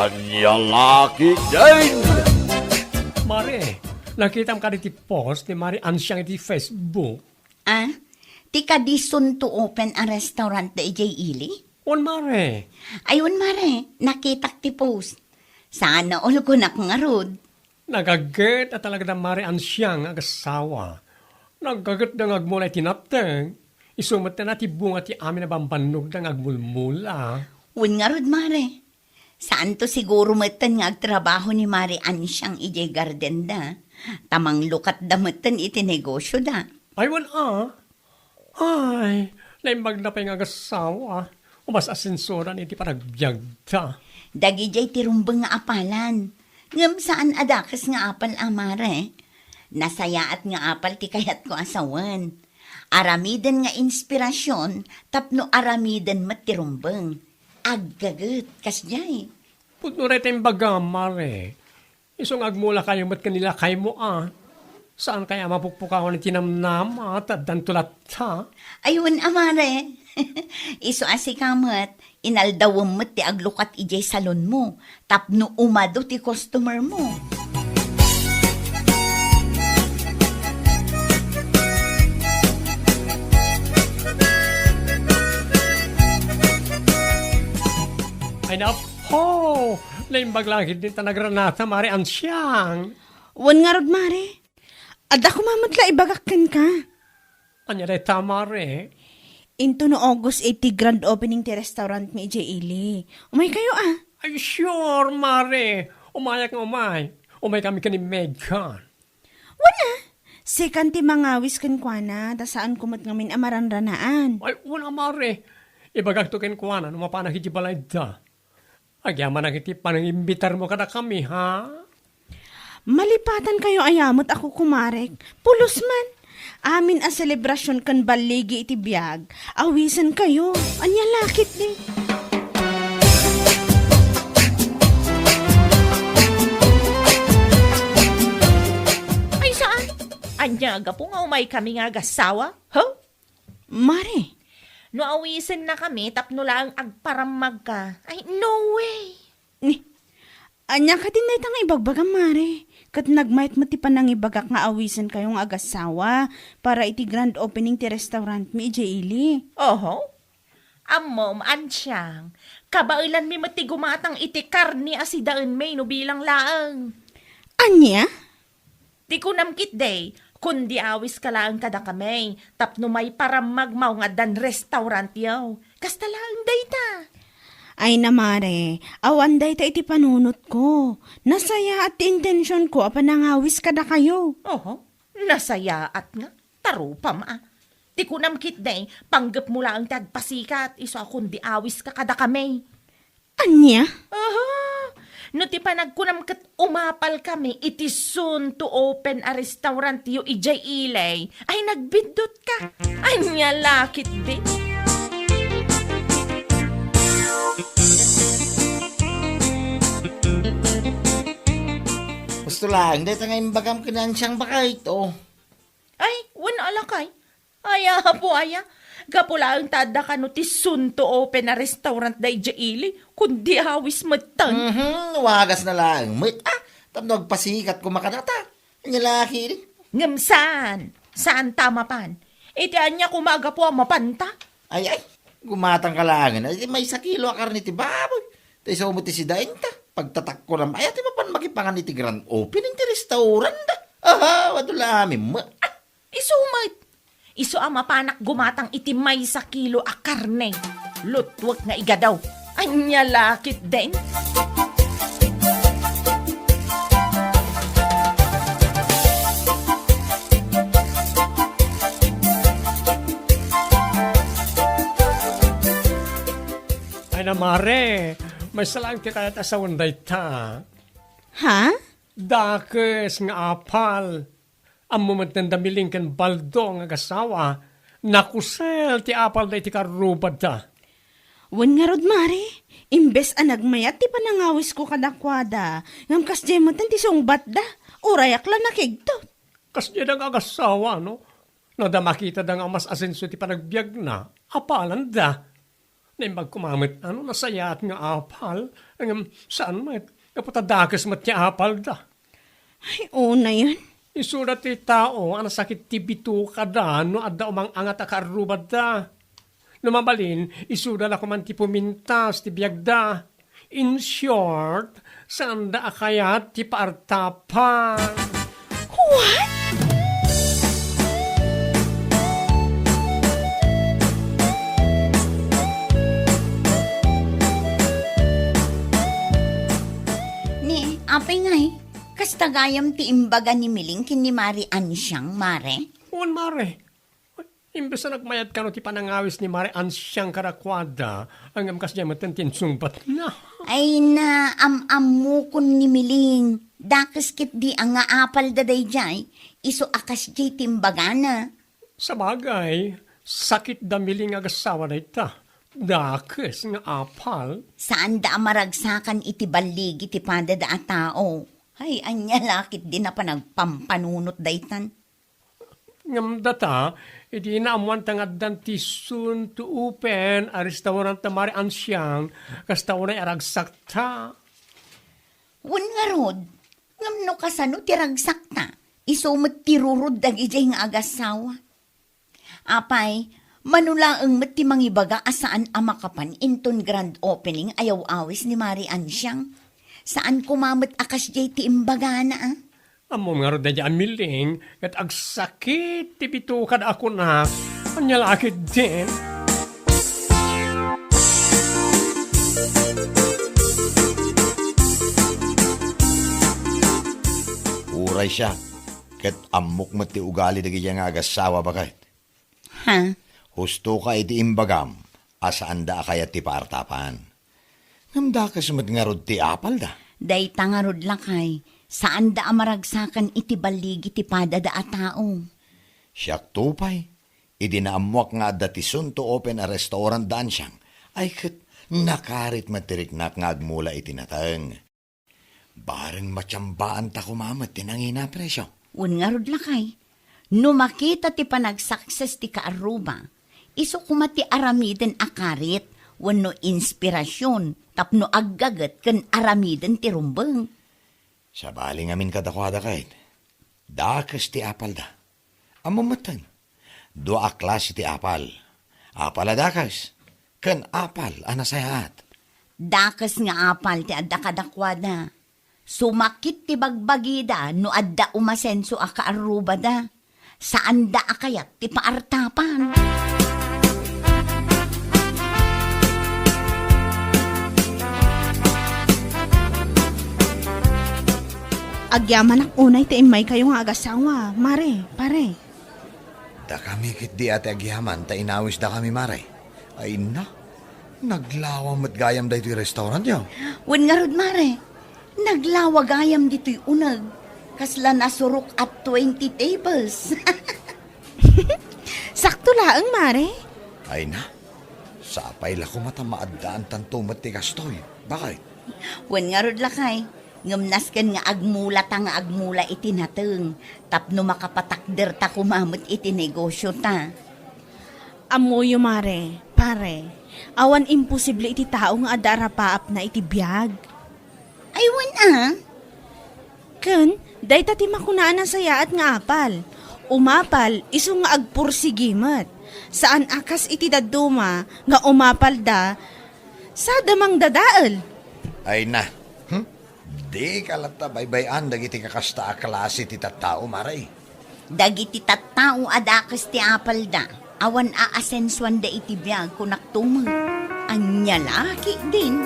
Anya laki din! Mare, nakita mo ka iti post ni Mari Ansyang iti Facebook. Ah? Ti kadison to open a restaurant da ijay ili? On Mare, Ayun mare, nakitak ti post. Sana ol ko nak nga rod. nagaget at talaga na Mari Ansyang agasawa. Nagaget na ngagmula iti napteng. Isumat na ti bunga ti amin na bambanog na ngagmulmula. Un nga rod mare. Saan to siguro matan nga agtrabaho ni Mari Ansyang ijay garden da? Tamang lukat da matan iti negosyo da. Aywan Ay, naimbag na pa yung agasawa. Umas asensoran iti paragbyag ta. Dagi jay tirumbang nga apalan. Ngam saan adakas nga apal amare? Nasayaat nga apal ti kayat ko asawan. Aramiden nga inspirasyon, tapno aramiden matirumbang. Aggaget, kasjay. Putno rin tayong bagamare. Isong agmula kayo mat kanila kay mo Saan kaya mapukpukawan ni tinamnam at dantulat ta? Ayun, amare. Iso asikamat, inaldawam mo ti aglukat ijay salon mo, tapno umado ti customer mo. Ay napo! Naimbag langit din ta nagranata, Mari Ansyang. Wan nga rod, mare. Ada ko mamadla ibagakan ka. Anya day ta, Mari. Into no August 80 grand opening ti restaurant ni J. Ili. Umay kayo Ay sure, Mari. Umayak nga umay. Umay kami ka ni Megan. Wala. Second ti mangawis kan kwa ta saan kumat ngamin amaranranaan. Ay, wala, Mari. Ibagak to ken kuana, numapanag iti balay da. Agyaman ang iti panangimbitar mo kada kami, ha? Malipatan kayo ayamot ako kumarek. Pulos man. Amin a selebrasyon kan baligi iti biyag. Awisan kayo. Anya lakit ni. Ay saan? Anya ga po nga umay kami nga gasawa? Huh? Mare. No awisin na kami tapno lang agparamag ka. Ay no way. Ni. Anya ka din na itang ibagbaga, mare. Kat nagmayat mo ti panang ibagak nga awisan kayong agasawa para iti grand opening ti restaurant mi ije ili. Oho? Amom, ansyang. Kabailan mi mati gumatang iti karni asidaan may no bilang laang. Anya? Di ko namkit day, kundi awis ka lang kada kamay, tapno may paramag mau nga dan restaurant yaw. Kasta lang day ta. Ay na mare, awanday ta iti panunot ko. Nasaya at intensyon ko apan nangawis kada kayo. Oho, nasaya at nga. Tarupa ma. Di ko namkit day, panggap mo lang tagpasikat, iso akong di awis ka kada kamay. Anya? Aha! No ti panagkunam kat umapal kami, it is soon to open a restaurant yu ijay ilay. Ay nagbindot ka. Anya lakit din. Gusto lang, dahil nga imbagam ka na siyang baka ito. Ay, wana alakay. Aya po aya. Gapula ang tada ka no ti soon to open a restaurant da ijay ili, kundi hawis matang. Wagas na lang. Tapno agpasikat ko makanata. Ang lalaki rin. Ngamsan, saan tama pan? Iti anya kumaga po ang mapanta. Ay, gumatang ka lang. Ay, may 1 kilo akar ni ti baboy. Tayo sa umuti si daing ta. Pagtatak ko naman. Ay, ati mapan makipangan ni ti grand opening ti restaurant da. Aha, wadula amin. Isumat. Isu ama panak gumatang iti may 1 kilo a karne. Lutwag nga igadaw. Anya lakit din. Ay na, Mare. May salang ti kayat asawan day ta. Ha? Dakes nga apal. Ang moment ng damiling kan baldo nga gasawa. Nakusel ti apal day ti karubad ta. Wan nga rod, mare. Imbes anagmayat ti panangawis ko kadakwada. Ngam kas jemotan ti sungbat da. Urayak lang nakigtot. Kasi ang agasawa, no? Nada makita da nga mas asenso ti panagbiag na. Apalan da. Naimbag kumamit, ano nasayat nga apal, saan mat, kapatadakas mat niya apal da. Ay, oo na yan. Isulat ti tao, ang sakit ti bitu ka da, no adda umang angat akarubad da. Lumabalin, isulat ako man ti pumintas, ti biyag da. In short, saan da akayat ti paartapan. What? Ni, apay nga kasta gayam ti imbaga ni Miling kin ni Mari Ansyang, Mare. Uwan, Mare. Imbes na nagmayat ka no ti panangawis ni Mare Ansyang karakwada, ang amkas niya matantin sumbat na. Ay na, am-amu kun ni Miling. Dakas kit di ang nga apal daday jay, iso akas jay timbaga na. Sa bagay, sakit damiling agasawa na ita. Dakes nga apal. Saan da maragsakan iti balig iti pada da a tao. Ay, anya lakit din na pa nagpampanunot daytan. Ngam data, iti naamuan tangaddan ti soon to open a restaurant na Mari Ansyang, kasta unay aragsakta. Wan nga rod, ngam no kasano ti ragsakta, isumot ti rurod dagi jay nga agasawa. Apay, manulaang met ti mangibaga asaan amakapan inton grand opening ayaw awis ni Mari Ansyang. Saan kumamot akas jay ti imbaga na ah? Amo nga ro da dyan miling, kat agsakit ti bitukad ako na, anyalakit din. Uray siya. Kat amok mo ti ugali dagi nga agasawa bakit. Ha? Husto ka iti imbagam, asaan da kaya ti paartapan. Namda ka sumad nga rod ti apal da. Day tangarod lakay, saan da amaragsakan iti balig iti pada da a tao. Siyak tupay, idinaamuak nga dati soon to open a restaurant daan siyang, ay kat nakarit matiriknak nga agmula itinatang. Bareng matsyambaan ta kumamat tinangina presyo. Un nga rod lakay, no makita ti panagsakses ti kaaruba, iso kumati aramiden akarit, wano inspirasyon, tapno aggagat kan aramiden ti rumbeng. Sa baling amin kadakwada kahit, dakas ti apal da. Amamatan, doa klase ti apal. Apal a dakas, kan apal anasayat. Dakas nga apal ti adda kadakwada. Sumakit ti bagbagida no adda umasenso a kaaruba da. Saan da akayat ti paartapan. Agyaman ak unay ti imay kayo nga agasawa. Mare, pare. Da kami kit di ate agyaman, ta inawis da kami maray. Ay na, naglawang matgayam da ito yung restaurant yaw. Wen nga rod mare, naglawagayam dito'y unag. Kasla nasurok at 20 tables. Sakto laang, mare. Ay na, sapay la ko matamaadaan tantumat ti kastoy. Bakit? Wen nga rod lakay, ngamnas kan nga agmula ta nga agmula iti nateng. Tapno makapatakder ta kumamot iti negosyo ta. Amoyo, mare, pare. Awan imposible iti tao nga adara paap na iti biyag. Ay wen ah. Ken, day tati makunaan ang sayaat nga apal. Umapal, iso nga agpursigimat. Saan akas iti daduma nga umapal da, sa damang dadaal. Ay na, di kalata baybayan dagiti kakasta a klase ti tattao maray. Dagiti tattao adakas ti apal da. Awan aasensuan da iti biyag kunaktumang. Anya laki din.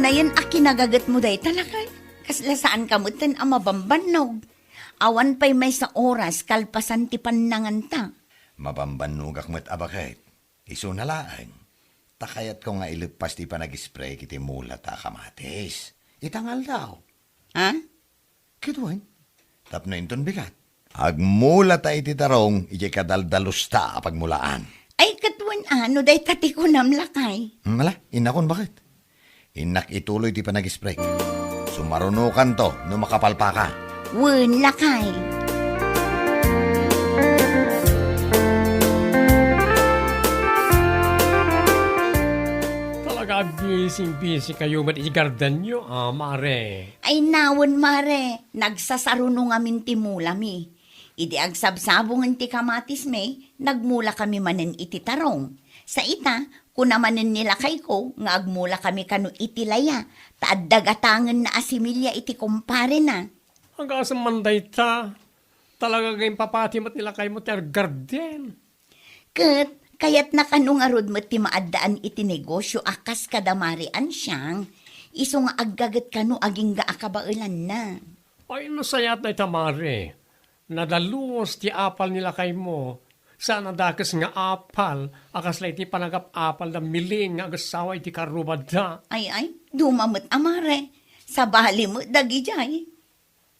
Na yan akinagagat mo day talakay. Kasla saan kamutan ang mabambanog. Awan pa'y may sa oras kalpasan ti panangan ta. Mabambanugak mo't abakit. Iso na laang. Takayat ko nga ilipas ti pa nag-spray kiti mula ta kamatis. Itangal daw. Ha? Kituan. Tapno inton bigat. Agmula ta iti tarong, iti kadaldalos ta apagmulaan. Ay katuan ano day tati ko namlakay. Mala, inakon bakit? Inak ituloy ti pa nag-spray. Sumarunukan to no makapalpa ka. Wen lakay. Talaga busy kayo mat igardan nyo, mare. Ay nawon mare, nagsasarunong amin ti mula mi. Idi agsabsabong ti kamatis me, nagmula kami manen iti tarong. Sa ita, kunamanen nila kay ko, nga agmula kami kanu iti laya, taadagatangan na asimilya iti kumpare na. Ang kasang manday ta, talaga kayong papatimot nila kayo mo ter garden. Ket, kayat na kanong arod mo ti maadaan iti negosyo akas kadamarian siyang, iso nga aggagat kanu aging gaakabailan na. Ay, nasayat na itamare. Nadaluos ti apal nila kay mo. Sana dakas nga apal, akas la iti panagap-apal na miling nga agasawa iti karubada. Ay, dumamot amare, sa bali mo dagi jay.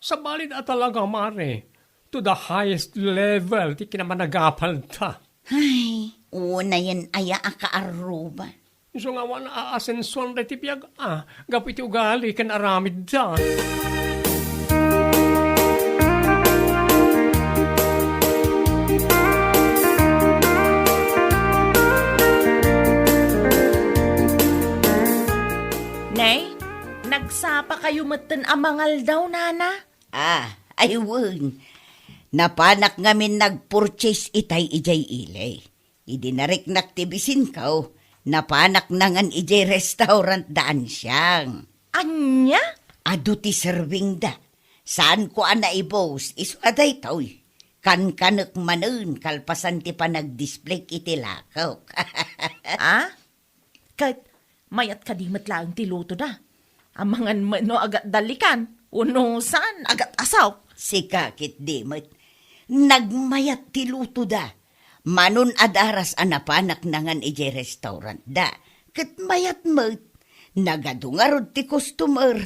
Sa balid at talaga, mare, to the highest level ti kinamanagapal ta. Ay, una yan aya akaaruba. So nga wana aasensuan da ti piyag, gapu iti ugali kan aramid da. Nay, nagsapa kayo matan amangal daw, nana? Ay wun. Napanak ngamin nag-purchase itay ijay ilay. Idinarik naktibisin kao. Napanak nangan ijay restaurant daan siyang. Anya? Adu ti serving da. Saan ko ana ibos? Isu aday toy. Kan-kanak manun kalpasan ti pa nag-display iti lakaw. Kat, mayat kadimat lang ti luto da. Amangan mano agat dalikan. Uno saan agat asaw. Sikakit dimot. Nagmayat ti luto da. Manon adaras anapanak nangan ije restaurant da. Ket mayat mat. Nagadungarod ti customer.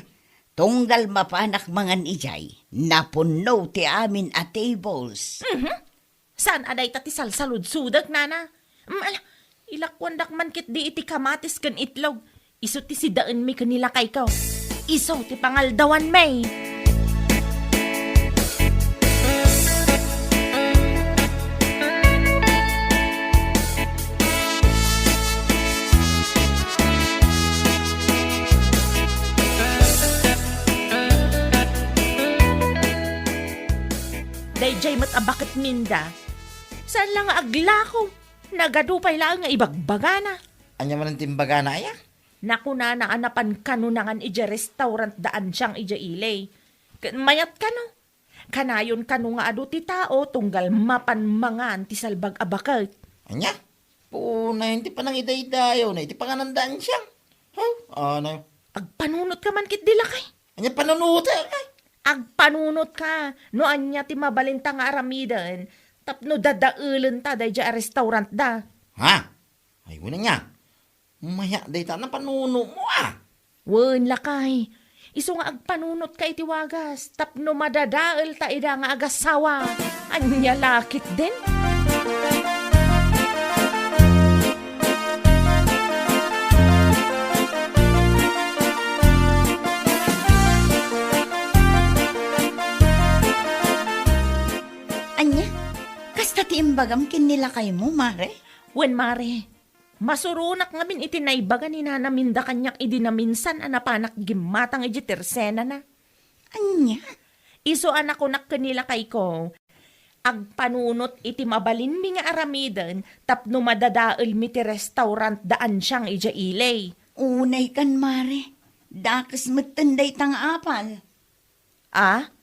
Tunggal mapanak mangan ijay. Napuno ti amin a tables. Saan aday tati salsalud sudag, nana? Ilakwandak man kit di iti kamatis kan itlog. Iso ti sidaan mi kanila kay ko. Iso ti pangaldawan may. Dayjay mat abakit minda. Saan lang nga aglako? Nagadupay lang nga ibagbaga na. Anya man ang timbaga na aya? Naku na naanapan kanunangan ija restaurant daan siyang ija ilay. Mayat kano. Kanayon kano nga adu ti tao tunggal mapan mangan ti salbag abakit. Anya? Puna yun ti panang iday-dayo na iti panganandaan siyang. Ano? Agpanunot ka man kit dilakay. Anya panunuta ay? Agpanunot ka. No anya ti mabalinta nga aramidan. Tapno dadaulan ta day ja restaurant da. Ha? Ay, wala niya. Maya, day ta na panuno mo Wen lakay. Iso nga agpanunot ka iti wagas. Tapno madadaal ta ida nga agasawa. Anya lakit din. Anya, kasta ti imbagam kinila kay mo, mare? Wen mare. Masurunak nga min iti naibaga ni nanaminda kanyak idinaminsan anapanak gimatang iti tersena na. Anya? Iso anak ko nak kanila kay ko. Agpanunot iti mabalin mi nga aramidan tapno madadaal mi ti restaurant daan siyang ija ilay. Unay kan, mare. Dakas matanday tang apal.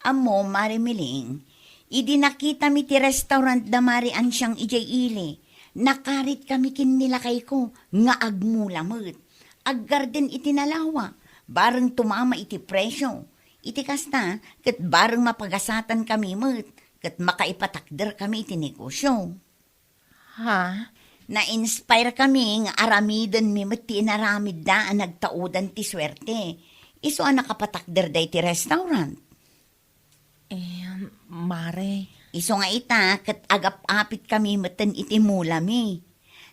Amo, mare miling. Idi nakita mi ti restaurant da mari an siyang ijay ili. Nakarit kami kinila kay ko, nga agmulamot. Aggarden iti nalawa, bareng tumama iti presyo. Iti kasta, kat bareng mapagasatan kami mot, kat makaipatakder kami iti negosyo. Na-inspire kami nga aramidan mi mot ti inaramid da ang nagtaudan ti swerte. Iso ang nakapatakder da iti restaurant. Mare. Iso nga ita, kat agap-apit kami matan iti mula mi.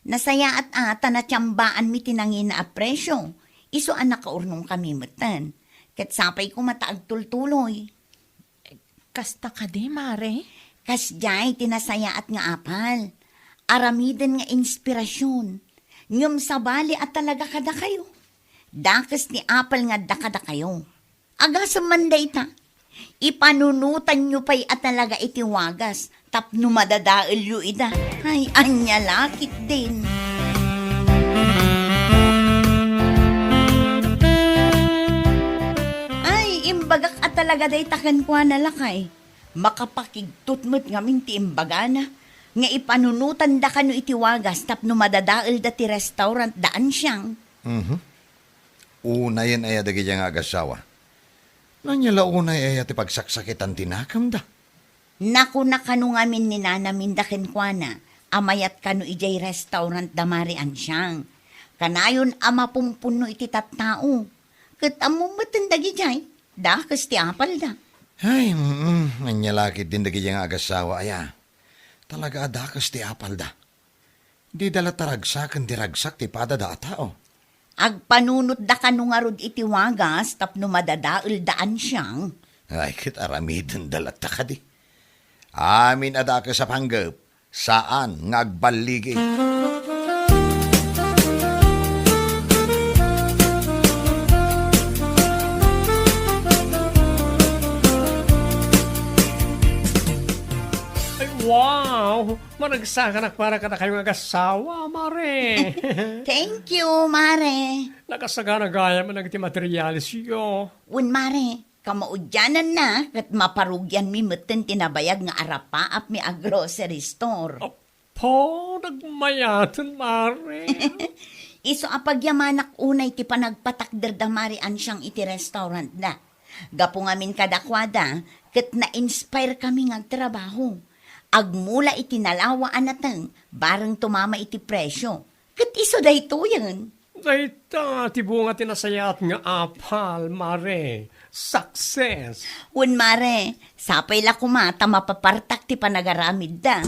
Nasaya at ata na tiyambaan mi tinangin na apresyo. Iso ang nakaurnong kami matan. Kat sapay ko mataag tultuloy. Kasta ka di, Mare? Kas jay tinasaya at nga apal. Aramiden nga inspirasyon. Ngam sabali at talaga kada kayo. Dakas ni apal nga dakada kayo. Agasam man ta. Ipanunutan nyo pa'y at talaga itiwagas. Tapno madadaal yu ida. Ay, anya lakit din. Ay, imbagak at talaga day takan kwa na lakay. Makapakigtut mo't ngamin ti imbaga na. Nga ipanunutan da kano itiwagas tapno madadaal da ti restaurant daan siyang. Unayan ay adagi nga agasawa. Nanyala unay ay ati pagsaksakitan tinakam da. Naku na kano ngamin ni nanamin da kenkwana. Amayat kano ijay restaurant da marian siyang. Kanayon ama pumpuno iti tattao. Kat among matandagi jay. Da kas ti apal da. Ay, nanyalakit din dagi nga agasawa aya. Talaga adakas ti apal da. Di dala taragsakan di ragsak ti pada da tao. Agpanunot da kano nga rod itiwagas tapno madadaal daan siyang. Ay, kit aramidin dalata ka di. Amin adakas sa panggap. Saan ngagbaligi? Ay, wow! Managsakan para ka na kayong agasawa, Mare. Thank you, Mare. Nakasagana gaya man nagti materialis yo. Un Mare, kamaudyanan na kat maparugyan mi meten tinabayag nga arapa ap mi a grocery store. Po, nagmayatan, Mare. Iso apagyamanak unay ti panagpatakder da marian siyang iti restaurant da. Gapo ngamin kadakwada, kat na-inspire kami ngagtrabaho. Agmula iti nalawaan natang, bareng tumama iti presyo. Kat iso da ito yan. Dayta, tibunga tinasayat nga apal, Mare. Success! Un Mare, sapay la kumata mapapartak ti panagaramid da.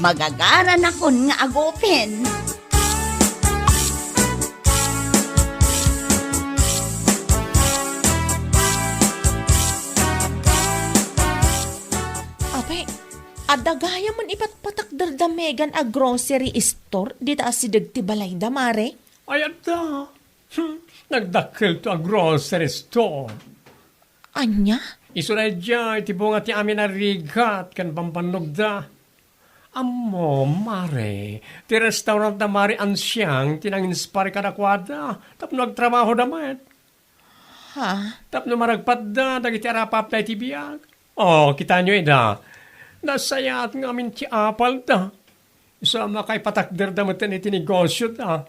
Magagaran akon nga agopen. Ape, adagaya man ipatpatakdar da Megan a grocery store di ta asidag ti balay da, Mare? Ay, ada. Nagdakil to a grocery store. Anya? Iso na dyan, tibunga ti amin na rigat kan pampannog da. Amo, Mare, ti restaurant na Mare Ansyang, tinang-inspire ka na kwada, tapno nagtrabaho damat. Ha? Tapno maragpat da, dagiti arapap na itibiyag. Oh, kita nyo ida, nasayat nga amin ti apal da. Isama kay patakder damatan iti negosyo da.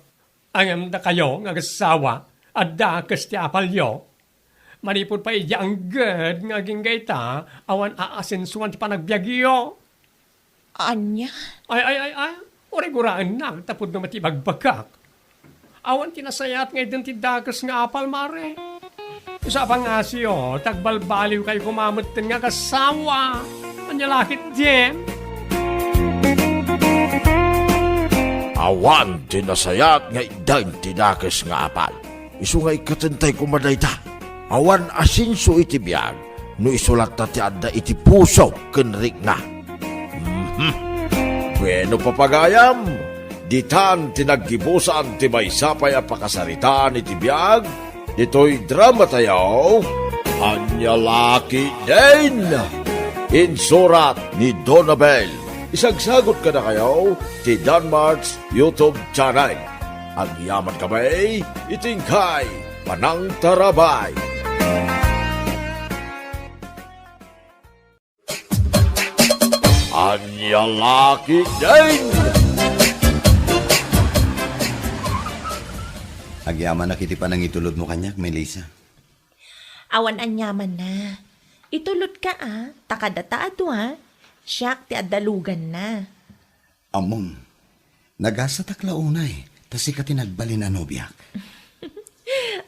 Angam da kayo, nga gasawa, at da kas ti apal yo. Manipod pa iya ang good nga ginggayta, awan aasensuan ti panagbiagyo. Anya? Ay, origuraan na, tapod na matibagbagak. Awan tinasayat nga identidakas nga apal, Mare. Sa pangasyo, tagbalbaliw kayo kumamutin nga kasawa. Anyalakit din. Awan tinasayat nga identidakas nga apal. Isu nga ikatentay kumadayta. Awan asinso iti biyag. No isulat na ti adda iti puso kenrik na. Bueno papagayam, ditan tinaggibusan ti may sapay a pakasaritaan iti biyag, dito'y drama tayo, Anyalaki din! Insurat ni Donabel. Isagsagot ka na kayo ti Danmarks YouTube channel. Ang yaman kamay, itingkay, panang tarabay. Anyalaki din! Agyaman na kiti pa nang itulod mo kanyak, Melissa. Awan anyaman na. Itulot ka takadata ato siyak ti adalugan na. Amom, nagasa taklaunay, tasi ka tinagbalin na nobyak.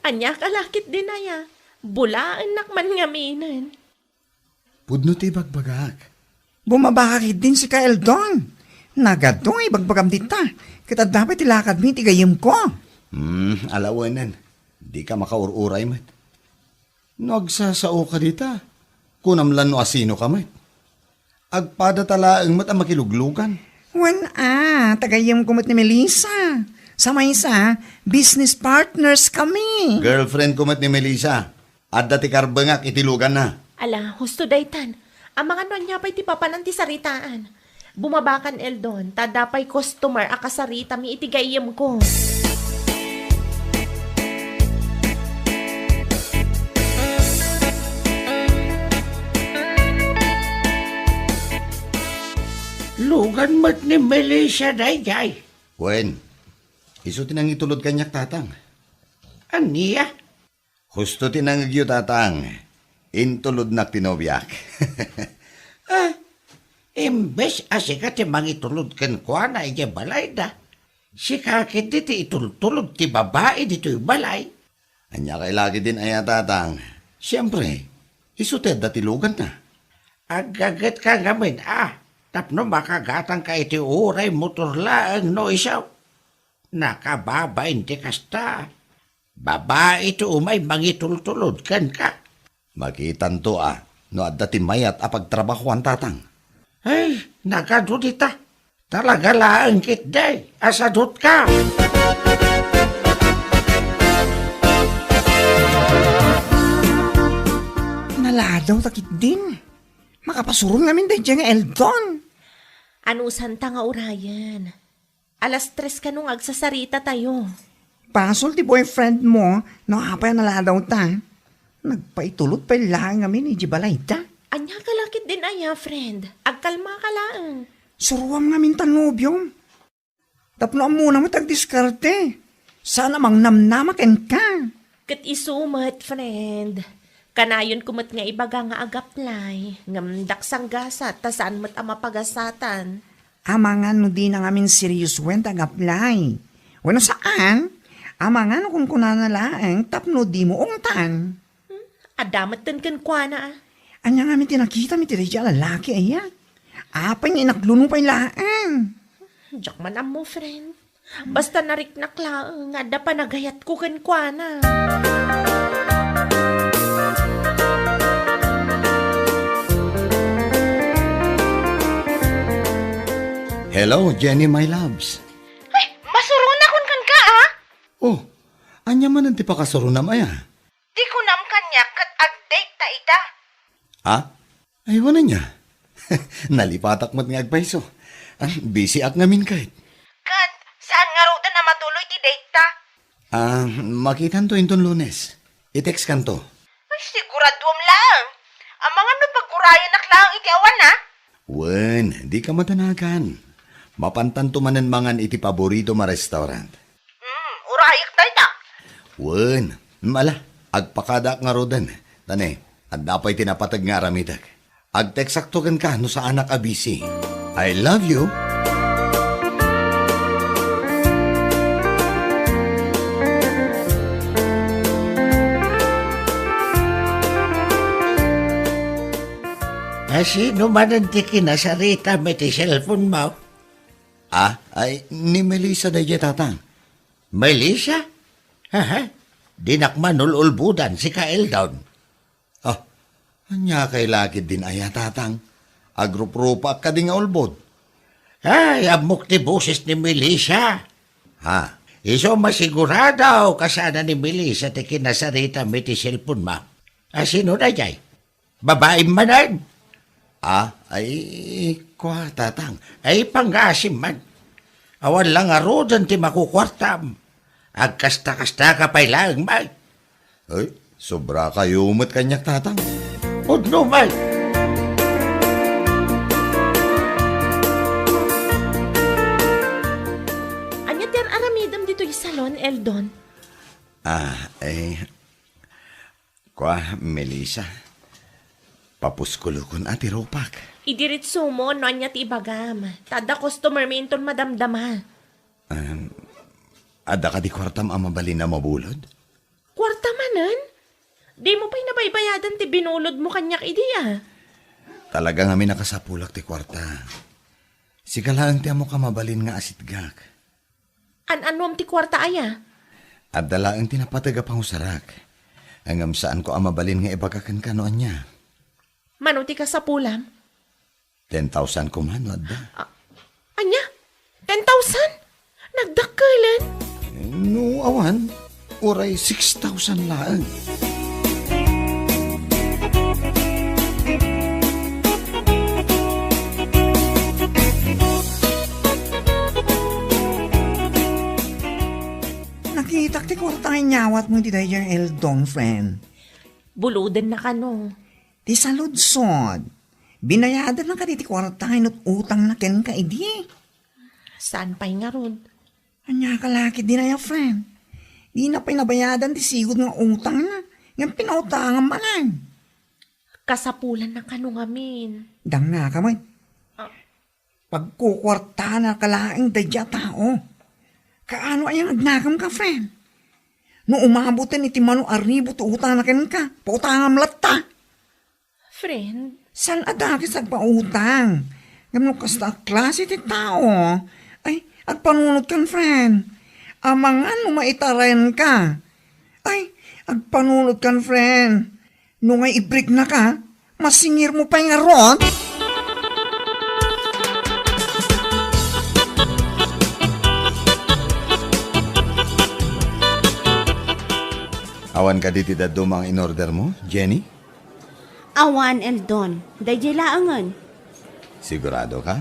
Anya kalakit din aya. Bulaan nakman ngaminan. Pudno ti bagbagak. Bumabakit din si Kaeldon. Nagadong ibagbagam dita. Kita dapat ilakad mi tigayim ko. Alawanan, di ka makaururay mat. Nagsasao ka dita. Kunamlan no asino ka met. Agpada talaang mat ang makiluglugan. Wan tagayam kumot ni Melissa. Sa maysa, business partners kami. Girlfriend ko mat ni Melissa. At dati karbangak itilugan na. Ala, husto daytan. Ang mga nonya pa'y ti papanan ti saritaan. Bumabakan Eldon, tadapay customer akasarita mi itigayam ko. Lugan mat ni Melissa dayjay. Wen, iso tinang itulod kanyak tatang. Aniya? Husto tinangagyo tatang. Intulod nak tinobyak. Imbes asika ti mangitulod kan kwa na iti balay da. Si kakit ti itultulod ti babae dito'y balay. Anya kay lagi din aya tatang. Siyempre, isuted dati lugan na. Agagat ka ngamin tapno makagatang ka iti uray motor laang no isaw. Nakababain ti kasta. Babae to umay mangitultulod kan ka. Makitan to no at dati mayat apagtrabahuan tatang. Ay, nagadudita. Talaga laang kit day. Asadot ka. Naladaw takit din. Makapasurong namin day dyan nga Eldon. Anusan ta nga urayan. Alas 3 ka nung agsasarita tayo. Pasol ti boyfriend mo, no apay naladaw ta. Nagpaitulot pa lang kami ni Jibalay ta. Anya kalakit din aya, friend. Agkalma ka lang. Suruam namin tanobyo. Tapno muna mo tagdiskarte. Sana mang namnamaken ka. Kat isumat, friend. Kanayon kumat nga ibaga nga agaplay. Ngamdak sang gasat, tasaan mat ama pagasatan. Amangan no di na ngamin serious wen tagaplay. Wano saan? Amangan no kung kunanalaang tapno di mo ungtan. Adamat tan kan kwa na. Anya ngamin tinakita mi tiri dyan lalaki aya. Apay nga inakluno pa'y laan. Diyak man mo, friend. Basta nariknak lang, nga da pa nagayat ko kan kwa na. Hello, Jenny, my loves. Ay, masuruna kun kan ka Oh, anya man ti pakasuro na maya. Di ko nam kanya kat ag-date ta ita. Ay, wala niya. Nalipatak mo't nga agpaiso. Busy ak ngamin kahit. Kat, saan nga ruda na matuloy ti date ta? Makitan to inton Lunes. I-text kan to. Ay, siguraduam lang. Ang mga napagkurayan naklang iti awan na. Wen, di ka matanagan. Mapantan to manan mangan iti paborito ma restaurant. Urayak tayo ta. Wen, mala, agpakadak nga rodan. Tane, at napay tinapatag nga aramidag. Agteksakto ka no sa anak abisi. I love you. Sino man ang tikinasarita may ti cellphone mo? Ay, ni Melissa da tatang. Melissa? Haha, dinakman ululbudan si Kaeldon. Anya kay lakid din aya tatang. Agrup-rupa ka di nga ulbod. Ay, amok ti boses ni Melissa. Iso masigurado kasana ni Melissa ti kinasarita may ti cellphone mo. Sino na jay? Babae manan? Ay, kwa tatang. Ay, panggasim man. Awan lang arodan ti makukwartam. Agkasta-kasta ka pa'y lang, man. Ay, sobra kayo umot kanyak tatang. Udno, man. Anya tiyan aramidam dito yung salon, Eldon? Kwa, Melissa. Papuskulukon ati ropak. Idiritso mo, no anya ti ibagam. Tada customer minton madamdama. Ada ka di kwartam ang mabalin na mabulod? Kwarta manan? Di mo pa'y nabaybayadan ti binulod mo kanyak ideya. Talaga nga may nakasapulak ti kwarta. Sikalaan ti amo ka mabalin nga asitgak. An-anuam ti kwarta aya? At dalaang tinapataga pang usarak. Hanggang saan ko mabalin nga ibagakan ka noon niya. Manuti ka sa pulam. 10,000 ko man, adda. Anya? 10,000? Nagdakalan? No, awan. Uray 6,000 lang. Nakita ti kwartang inyawat mo ti dayo yung Eldon, friend. Buluden na ka no. Ti saludsod. Binayadan na ka ti kwartang inut utang na ken ka idi. Saan pa'y nga ron? Anya ka laki din na ya, friend. Di na pinabayadan ti sigod ng utang na. Nga pinautangan manan. Kasapulan na ka no ngamin. Dang nga ka man. Pagkukwarta na kalaing dadya tao. Kaano ayang agnakam ka, friend? No umabutan iti mano arribo to utang na ken ka. Pautangam latta. Friend, San adakis agpautang? Gamno kasta klase ti tao. Ay, agpanunod kan, friend. Amangan no maitaren ka. Ay, agpanunod kan, friend. No ngay ibrik na ka, masingir mo pa yung arot. Awan ka diti dadumang in-order mo, Jenny? Awan, Eldon. Dayjay laangan. Sigurado ka?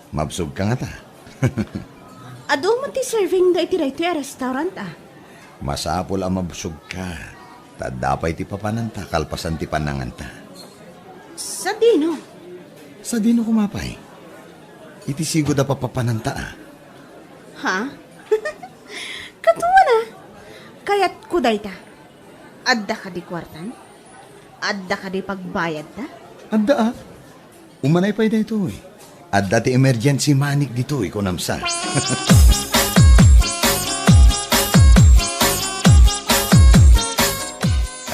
Mabsog ka nga ta. Ado mo ti serving da iti dayto yung restaurant Masapol ang mabsog ka. Tadapay ti papananta, kalpasan ti pananganta. Sa dino. Sa dino kumapay. Iti sigod da papapananta Ha? Katuwa na. Kaya't kuday ta. Adda ka di kwartan? Adda ka di pagbayad ta? Adda Umanay pa dito eh. Adda ti emergency manik dito kunamsa.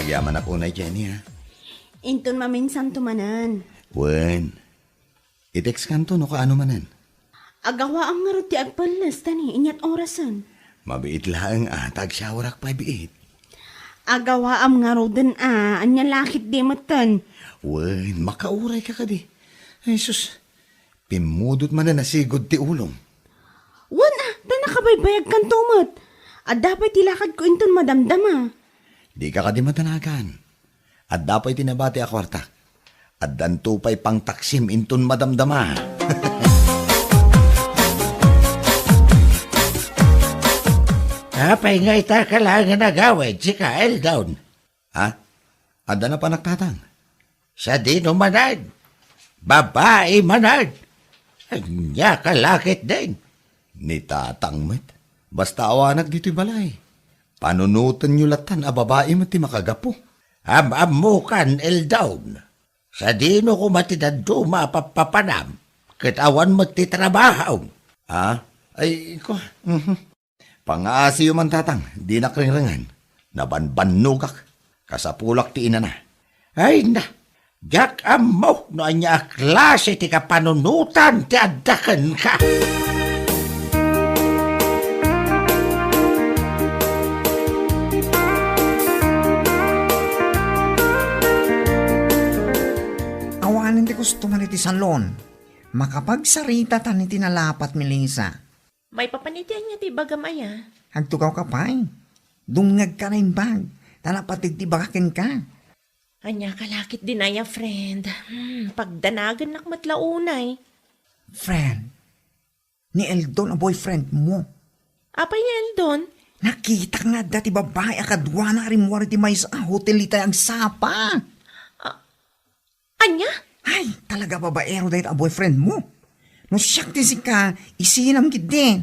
Agyaman ako na Jenny ha. Inton maminsan tumanan. Wen. I-text kanto no kaano manan. Agawa ang nga ti agpalas tani inyat orasan. Mabiit lang tag-showerak pa biit. Agawa am nga roden anya lakit di matan. Wen, makauray ka di. Ay sus, pimudot man na nasigod ti ulong. Wan ta nakabaybayag kan tumot. At dapat tilakad ko inton madamdama. Di ka di matanagan. At dapat tinabati akwarta. At dantupay pang taksim inton madamdama. Kapay nga ita kailangan nagawid si Kael down. Ha? Adda na pa nagtatang. Sa dino manad. Babae manad. Anya kalakit din. Ni tatang met. Basta awanag dito'y balay. Panunutan nyo latan a babae mo ti makagapo. Am-amukan el down. Sa dino ko matidado mapapapanam. Katawan mo ti trabaho. Ha? Ay, ko. Pangaasiyo man tatang, di nakringringan. Nabanbanugak. Kasapulak ti ina na. Ay na. Jak amo no anya klase ti kapanunutan ti addakan ka. Awanin ti gusto man iti salon. Makapagsarita tan iti nalapat mi Lisa. May papanitian niya ti bagamaya. Hagtugaw ka pa eh. Dungag ka na yung bag. Tanapatig ti bakakin ka. Anya kalakit din aya, friend. Pagdanagan nakmatlaunay. Friend, ni Eldon ang boyfriend mo. Apay ni Eldon? Nakita nga dati babae akadwa na rimwari ti may sa hotel itay ang sapa. Anya? Ay, talaga babaero dahil ang boyfriend mo. No siyak ti si ka, isinam kit din.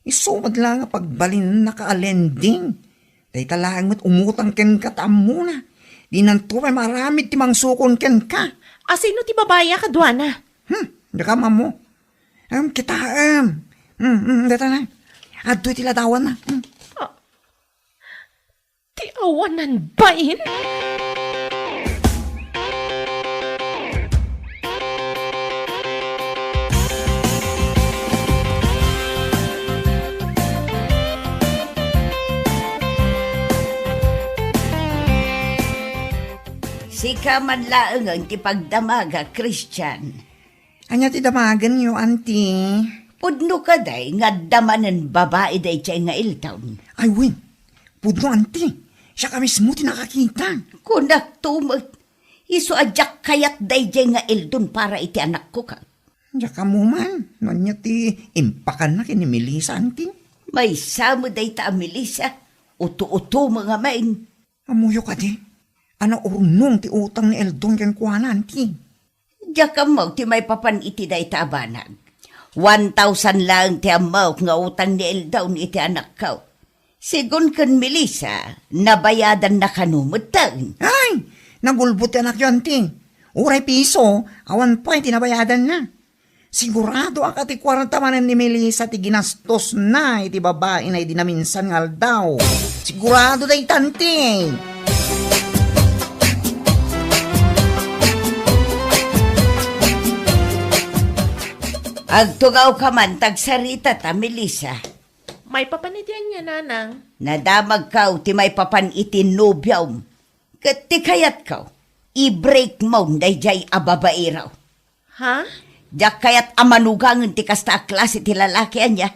Isumad lang nga pagbalin naka-alending. Dahil talagang mat umutang ken ka mo na. Di nanto may maramit ti mang sukon ken ka. Sino ti babaya kadwana? Daka mo. Kita, data na. Adoy ti latawan na. Ti awanan bain? ka man laang ang tipagdamaga, Christian. Anya ti damagan niyo, auntie. Pudno ka day nga damanan babae day chay nga iltawn. Ay, win. Pudno, auntie. Siya ka mismo tinakakita. Kunak tumot. Iso adyak kayat day chay nga ildon para iti anak ko ka. Diya ka mo man. Nanya ti impakan na kini Melissa, auntie. May samo day ta Melissa. Uto-uto mga main. Amuyo ka di. Ano urunong ti utang ni Eldon kan kuana, auntie. Diya ka mo ti may papan iti day ta abanag. 1,000 lang ti amaw nga utang ni Eldon iti anak ka. Sigun kan Melissa, nabayadan na kanumutang. Ay! Nagulbot anak yun, auntie. Uray piso, awan pa tinabayadan na. Sigurado ang kati 40 manan ni Melissa ti ginastos na iti babae na idinaminsan nga aldaw. Sigurado day tante. Agtugaw ka man tagsarita ta Melissa. May papanitian niya, nanang. Nadamag ka ti may papan iti nobyaw. Kat ti kayat ka, i-break mo day jay ababairaw. Ha? Diyak kayat amanugang ti kasta klase ti lalaki anya.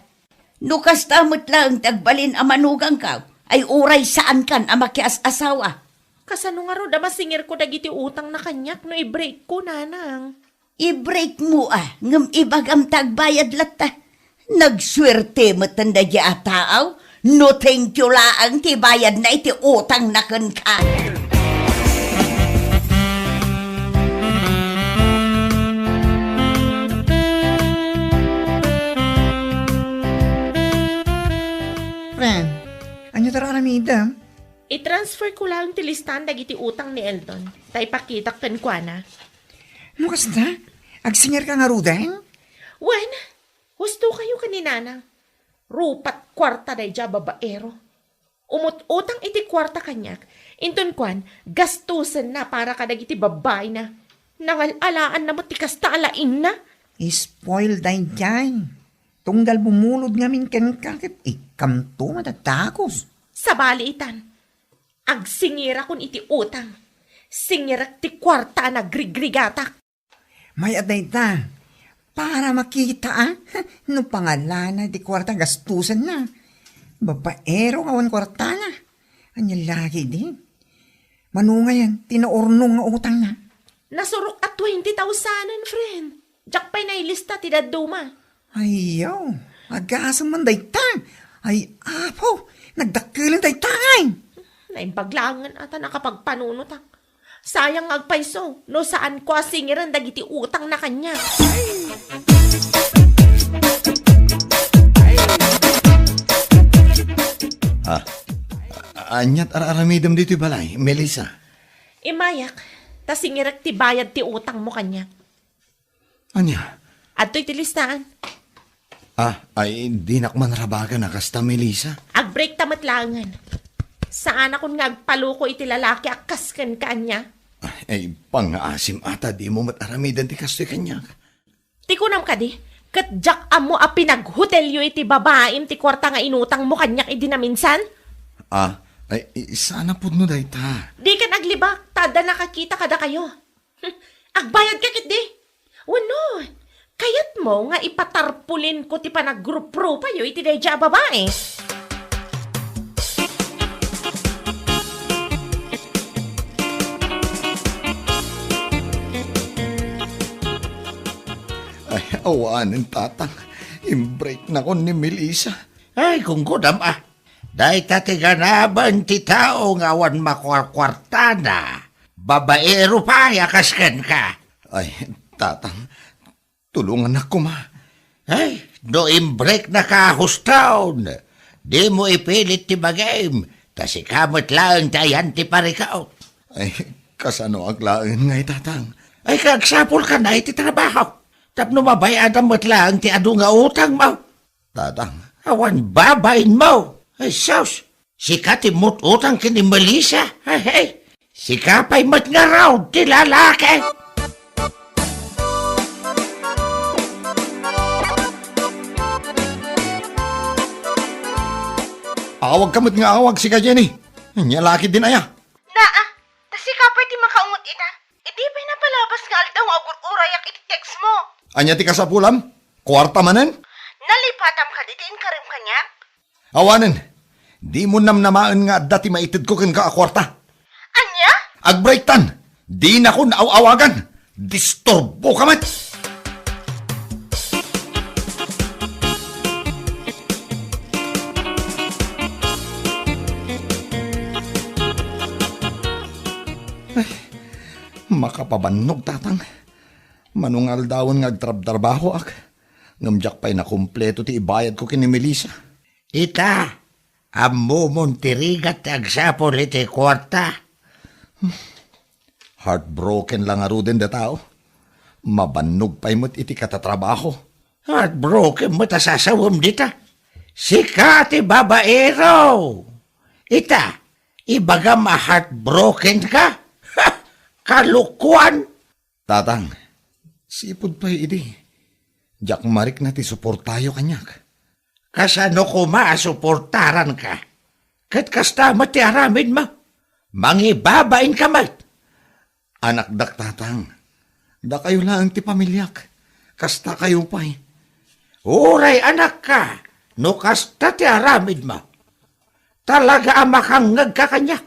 No kasta mo't lang tagbalin amanugang ka, ay uray saan kan amakias asawa. Kasano nga ro, damasingir ko dagiti utang na kanyak no i-break ko, nanang. I-break mo ngam ibagam tagbayad lata. Nagswerte mo tanda di ataaw, no thank you laang ti bayad na iti utang na kan ka. Friend, anyo tararamida? I-transfer ko lang ti listan dagiti utang ni Eldon. Tay pakitak kan kwa na. Ano kasta? Agsinger ka nga rudan? Wen, husto kayo kaninana. Rupat kwarta day dya babaero. Umut-utang iti kwarta kanyak. Inton kwan, gastusan na para kadag iti babay na. Nangalalaan na mo ti kasta alain na. Spoil day dyan. Tunggal bumulod ngamin ken kakit ikamto matatakos. Sa baliitan, agsingira kun iti utang. Singirak ti kwarta na grigrigatak. May aday ta. Para makita no pangalana di kwarta gastusan na. Babaero awan kwarta na. Anya lagi di. Manunga yan, tinaornong nga utang na. Nasurok at 20,000, friend. Diyak pa'y nailista ti daduma. Ayaw, agasang man day ta. Ay, apo, nagdakilan day ta ay. Naimbaglangan ata nakapagpanunutak. Sayang agpaiso, no saan ko asingiran dagiti utang na kanya. Anyat araramidam dito balay, Melissa. Imayak, ta singirak ti bayad ti utang mo kanya. Anya? At to'y ti listahan. Ay di nakman rabaga na kasta, Melissa. Agbreak tamat langan. Saan akong ngagpaluko iti lalaki akas kan kanya? Ay, pang-asim ata, di mo mataramidan ti kastoy kanya. Ti kunam ka di, kat jak amo a pinaghotelyo iti babaim ti kwarta nga inutang mo kanyak idinaminsan? Ay, sana po no day ta. Di ka naglibak, tada nakakita kada kayo. Agbayad ka kit di. Wano, kayat mo nga ipatarpulin ko ti panag-group-pro pa yo iti dayja babae. Ay, awanin tatang. Imbreak na ko ni Melissa. Ay, kung kudam Day tatiganaban ti tao nga awan makwarkwarta na. Babaero pa, yakaskan ka. Ay, tatang, tulungan ako ma. Ay, no imbreak na kahustaon. Di mo ipilit ti bagay. Kasi kamot lang tayan ti parikaw. Ay, kasano ang lain ngay tatang? Ay, kagsapol ka na iti trabaho. Tapno mabayadan mo't lang ti adu nga utang mo. Tatang, Awan babayin mo. Ay, sus. Sikati mo't utang kini Melissa. Ay, sikapay mo't nga raw ti lalaki. awag kamot nga awag si ka Jenny. Nyalaki din aya. Naa, tasi kapay ti makaungot ita. urayak iti text mo. Anya ti kasapulam? Kwarta manen? Nalipatam ka ditiin karim kanya? Awanen, di mo namnamaan nga dati maitid ko ken ka akwarta. Anya? Agbreak tan, di na ko naawagan. Disturbo ka mat. Makapabannog tatang. Manungal dawon nga agtrab-trabaho ak. Ngamjak pa'y na kumpleto ti ibayad ko kini Melissa. Ita, amo montirigat agsapol iti kwarta. Heartbroken lang aro din da tao. Mabannog pa'y mo't iti katatrabaho. Heartbroken mo ta sasawam dita. Sika ti babaero. Ita, ibaga ma-heartbroken ka? Ha! Kalukuan! Tatang, sipod pa'y idi. Jak marik na ti suportayo kanyak. Kasano ko maasuportaran ka? Kat kasta mo ti aramid mo. Mangibabain ka mat. Anak dak tatang, da kayo lang ti pamilyak. Kasta kayo pa'y. Uray anak ka, no kasta ti aramid mo. Talaga amakangag ka kanyak.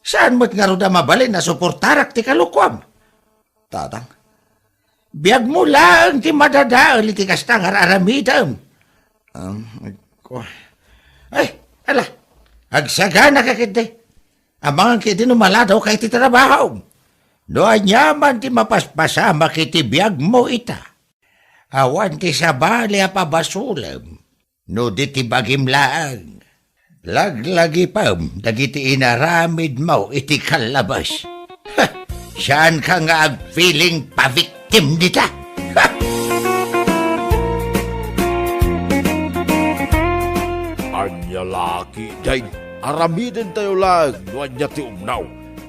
Saan mo't nga ruda mabalin na suportarak ti kalukwam? Tatang, Biyag mo lang ti madadaol iti kasta nga aramidam. Ay, ala, agsagana ka kiti. Amangan kiti numaladaw kay ti trabaho. Doan yaman ti mapaspasama kiti biyag mo ita. Awan ti sabali a pabasulam. No di ti bagimlaang. Laglagi pa, dagiti inaramid mo iti kalabas. Ha, saan ka nga ag-feeling pa-victim dita? Ha! Anya laki, dain, aramidin tayo lang, nuanya ti umnaw.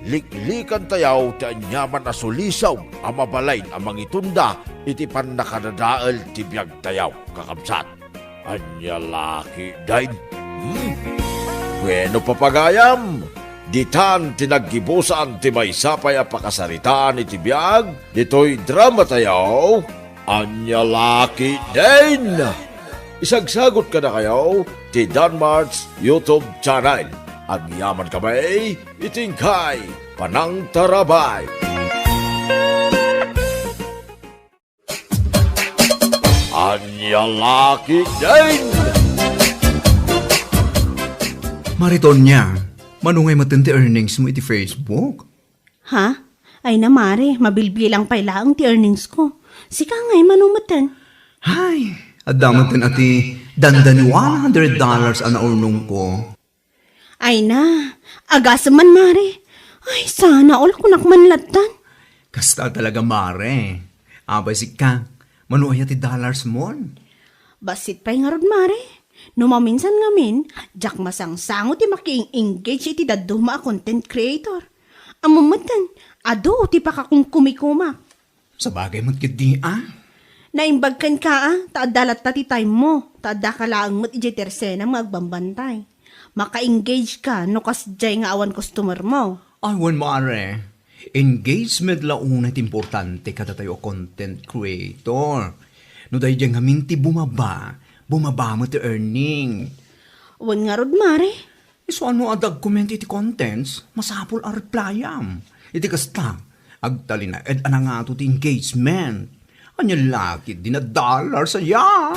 Liklikan tayaw, ti anyaman na sulisaw, amabalain amang itunda, iti pan nakadadaal ti biyag tayaw, kakamsat. Anya laki, dain, bueno papagayam, ditan tinaggibusan ti may sapay a pakasaritaan iti biyag, dito'y drama tayaw, anya laki, dain. Isagsagot ka na kayo ti Danmar's YouTube channel. Agyaman kamay, itingkay, panang tarabay. Anya laki din! Maritonya, manungay matindi earnings mo iti Facebook? Ha? Ay na mare, mabilbilang pailaang ti earnings ko. Sika nga'y manumatan. Hay, adamatin ati dandan $100 ang naurnong ko. Ay na, agas man mare. Ay, sana all kunak manlatan. Kasta talaga mare. Abay si ka, manuay ati dollars mo. Basit pa'y nga rod mare. No maminsan ngamin, jak masangsango ti maki-engage iti daduma a content creator. Amumatan, ado ti pakakong kumikuma. Sa bagay mo't kiti Naimbagkan ka taadalat ta ti time mo, taada ka laang mo't iti tersena magbambantay. Maka-engage ka no kasjay nga awan customer mo. Aywan mare, engagement launay importante kada tayo content creator. No dahil dyan ngamin ti bumaba mo ti earning. Wan nga rod mare. So ano adag comment iti contents, masapol a replyam. Iti kasta, agtali na ed anangato ti engagement. Anya laki din na dollar saya.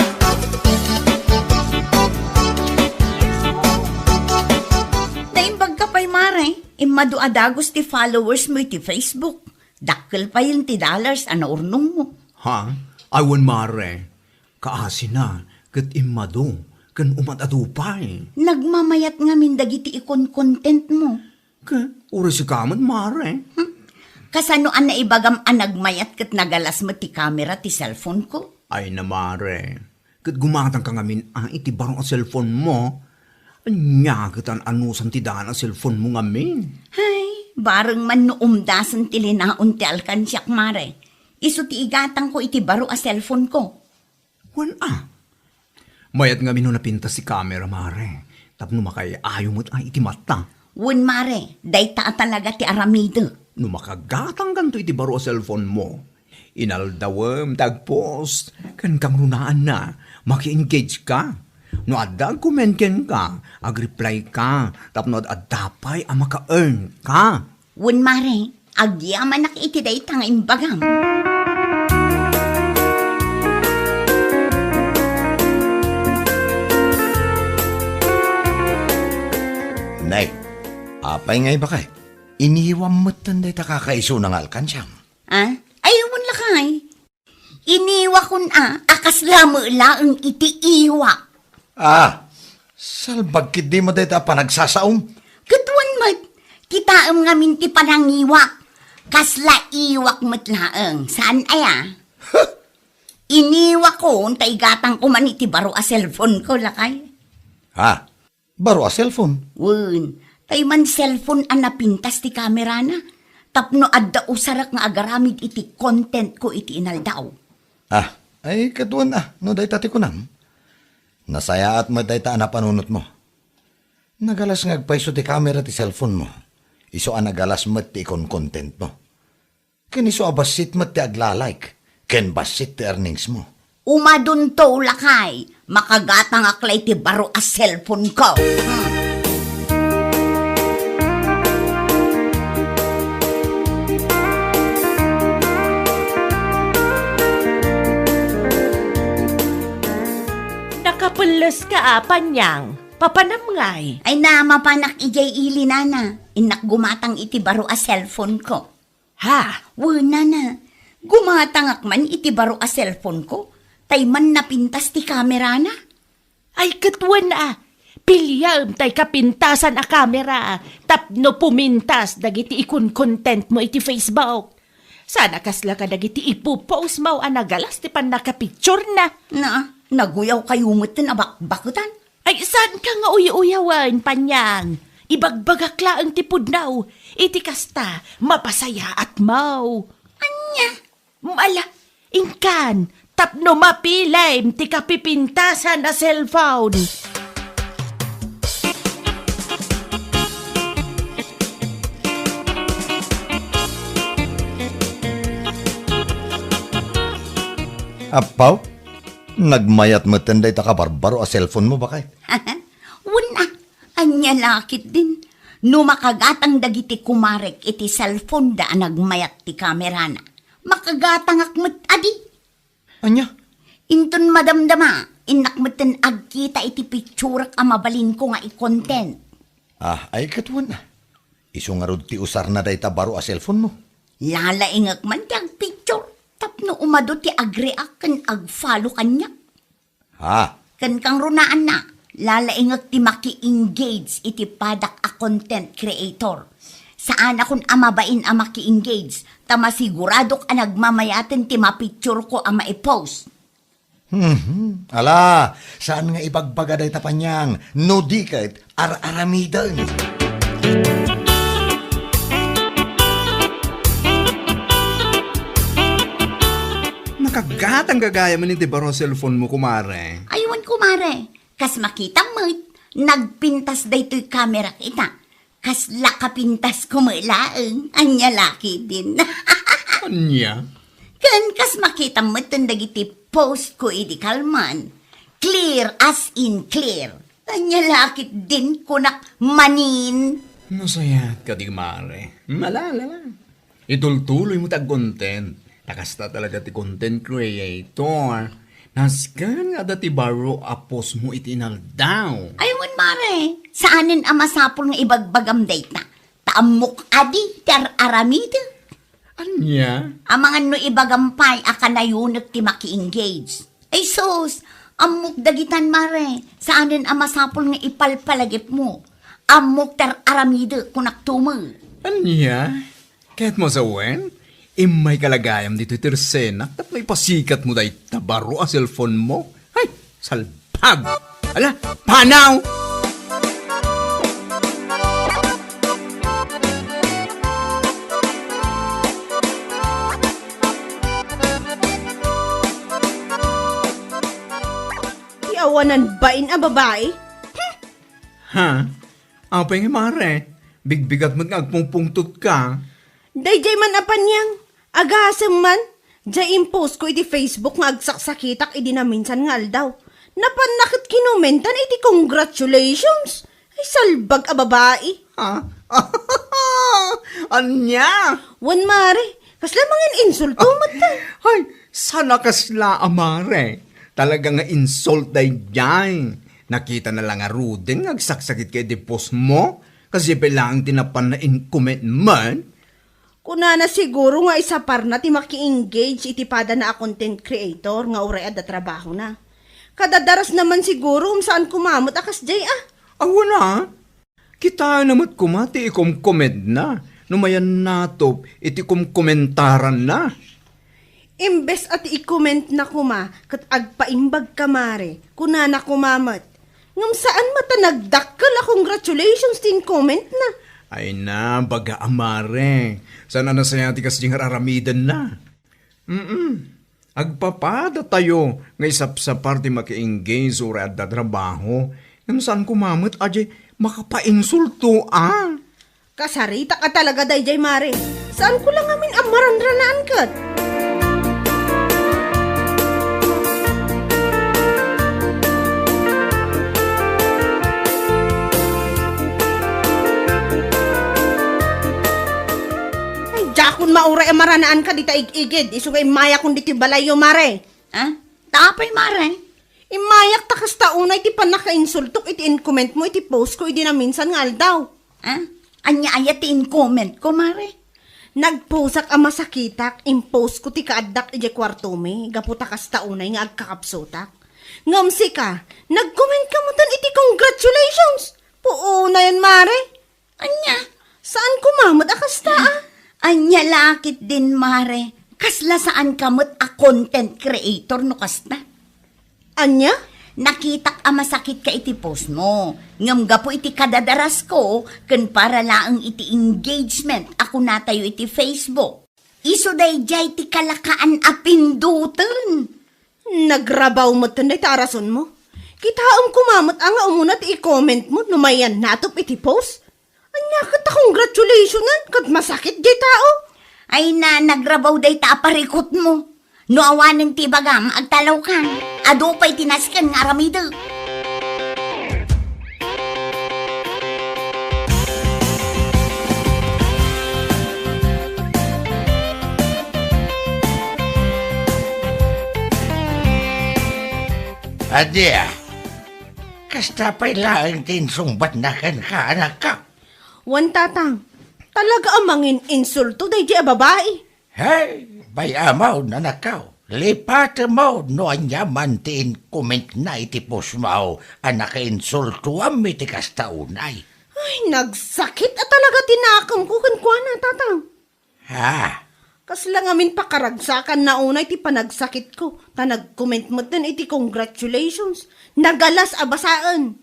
Naimbag ka pa'y mare, imado adagos ti followers mo iti Facebook. Dakkel pa yun ti dollars ano urnong mo. Ha? Aywan mare, kaasi na, kat imado, kan umatadupay. Nagmamayat nga min dagiti ikon content mo. Ka, uri si kamat mare. Kasano an naibagam an nagmayat kat nagalas mo ti camera ti cellphone ko? Ay na mare, kat gumatang ka ngamin iti barong ang cellphone mo, anya kat an anusan ti daan ang cellphone mo ngamin. Hay, bareng man no umdasan ti linaon ti alkansyak mare. Iso ti igatang ko iti baro a cellphone ko. Wan mayat ngamin no napinta si camera mare, tapno makay ayaw mo't iti mata. Wan mare, day ta talaga ti aramido. No makagatang ganto iti baro a cellphone mo, Inaldawem tagpost. Kan kang runaan na, maki-engage ka. No adda comment ken ka, ag-reply ka, tapno adapay ang maka-earn ka. Wen mare, agyaman nak iti day tang imbagam. Nay, apay ngay ba kay? Iniwam mo't tanday ta kakaiso ng alkansyam. Ah? Ayawan lakay. Iniwa kun akas lamo laang iti iwa. Salbagkit di mo dayta pa nagsasaom. Katuan mat, kita nga minti panangiwak. Kasla iwak mat laang. Saan aya? Iniwa ko, untay gatang ko man iti baro a cellphone ko lakay. Baro a cellphone. Wen, tay man cellphone ang napintas ti kamera na. Tapno adda usarak nga agaramid iti content ko iti inaldaw. Ay kaduan no dayta ti kunam. Nasaya at mo dayta na panunot mo. Nagalas nga agpaiso ti camera ti cellphone mo. Iso nagalas mo ti ikon content mo. Ken iso abasit mo ti aglalike. Ken basit ti earnings mo. Umadun to lakay, makagatang aklay ti baro a cellphone ko. Nakapulos ka panyang, papanamngay. Ay mapanak ijay ili nana, inak gumatang iti baro a cellphone ko. Ha? Wala na, gumatang akman iti baro a cellphone ko, tay man napintas ti kamera na. Ay katuan Pilyam tay kapintasan a kamera. Tapno pumintas dagiti ikon content mo iti Facebook. Sana kasla ka dagiti ipupost mo nagalas ti pan nakapicture na. Naguyaw kayo mutin abakbakutan. Ay saan ka nga uyawan, panyang? Ibagbagakla ang tipudnaw. Iti kasta, mapasaya at mau. Anya? Mala, ingkan, tapno mapilay ti kapipintasan na cellphone. Apaw? Nagmayat mo tanday ta kabarbaro a cellphone mo ba kay? Wala, anya lakit din. No makagatang dagiti kumarek iti cellphone da nagmayat ti kamera na. Makagatang akmet adi. Anya? Inton madamdama, inakmeten agkita iti picturak a mabalin ko nga i-content. Ay katuan na. Iso nga rod ti usar na day ta baro a cellphone mo. Lalaingak man ti ag picture. Tapno umado ti agreak kan ag-follow kanya. Kan kang runaan na, lalaingak ti maki-engage iti padak a content creator. Saan akong amabain a maki-engage, ta masiguradok a nagmamayaten ti mapicture ko a maipost. Ala, saan nga ibagbaga day tapanyang, no di kahit ar-aramidan. Nakagatang gagaya man iti baro cellphone mo, kumare. Aywan kumare, kas makita mo't, nagpintas daytoy kamera kita. Kas lakapintas kumulaang, anya laki din. Anya? Kan kas makita mo't dagiti post ko idi kalman. Clear as in clear. Anya laki din kunak manin. Masayat ka di, mare. Malala. Itultuloy mo tag-content. Nakasta talaga ti content creator. Naskan nga dati baro apos mo itinaldaw. Aywan mare, saanin ang masapol nga ibagbagam data? Taamok adi, ter aramida. Anya? Amangan no ibagampay akanayunak ti maki-engage. Ay sus, amok dagitan mare, saanin ang masapol nga ipalpalagip mo? Amok ter aramida kunak tumo. Anya? Kahit mo sa wen? Imay kalagayam dito tirsenak tap may pasikat mo dahi tabaro a cellphone mo. Ay, salpag! Ala, panaw! Iawanan bain a babae? Ha? Apay nga mare, bigbigat mo nga agpungpungtot ka. Dayjay man apanyang, agasam man, Diyay impose ko iti Facebook nga agsaksakitak idi na minsan nga aldaw. Napanakit kinumentan iti congratulations. Ay salbag a babae. Ha? Anya? Wan mare, kasla mangin insulto mata. Ay, sana kasla amare. Talaga nga insult day dyan. Nakita na lang nga Ruden, agsaksakit kay dipos mo. Kasi bilang tinapan na in-comment man. Kuna na siguro nga isa par na ti maki-engage iti pada na a content creator nga uray da trabaho na. Kadadaras naman siguro saan kumamot akas jay ah. Wala. Kita namat kumati ikom-comment na. Numayan natop iti komentaran na. Imbes at i-comment na kuma kat agpaimbag kamare kuna na kumamat. Ngam saan mata nagdakkel a congratulations tin comment na. Ay na, baga amare. Sana na saya ti kasing araramidan na. Agpapada tayo nga isap sa party maki-engage o da trabaho. Ngam saan kumamit aje makapainsulto ah. Kasarita ka talaga dayjay mare. Saan ko lang amin amaranranaan kat? Kung mauray maranaan ka, dita igigid. Isugay maya kung diti balayo, mare. Ha? Tapay, mare. Imayak takas taunay, iti panaka-insultok, iti in-comment mo, iti post ko, iti na minsan nga aldaw. Ha? Anya ayatin comment ko, mare. Nagposak ang masakitak, impost ko ti kaadak iti kwarto me, gapu takas taunay nga agkakapsotak. Ngamsi ka, nag-comment ka mo tan iti congratulations. Puuna yan, mare. Anya? Saan kumamot akas taa? Anya lakit din, mare. Kasla saan kamot a content creator no kasta? Anya? Nakitak a masakit ka iti post mo. Ngam gapo iti kadadaras ko, ken para laang iti engagement ako natayo iti Facebook. Iso day jay ti kalakaan a pindutan. Nagrabaw mo tanday tarason mo. Kitaom kumamot ang umunat i-comment mo numayan natop iti post. Anya kata congratulationan kat masakit di tao. Ay na nagrabaw day ta parikot mo. No awanan ti bagam agtalaw ka. Ado pa'y tinaskan nga aramido. Adya, kasta pa'y laang tinsungbat na kan ka, anak ka. Wan tatang, talaga amangin insulto day di a babae. Hey, bay amaw na nakaw. Lipat mo no anyaman tiin comment na iti post mo anak insulto am iti kastaunay. Ay, nagsakit at talaga tinakam ko kankwana tatang. Ha? Kasla ngamin pakaragsakan na unay ti panagsakit ko. Ta nag-comment mo din iti congratulations. Nagalas abasaan.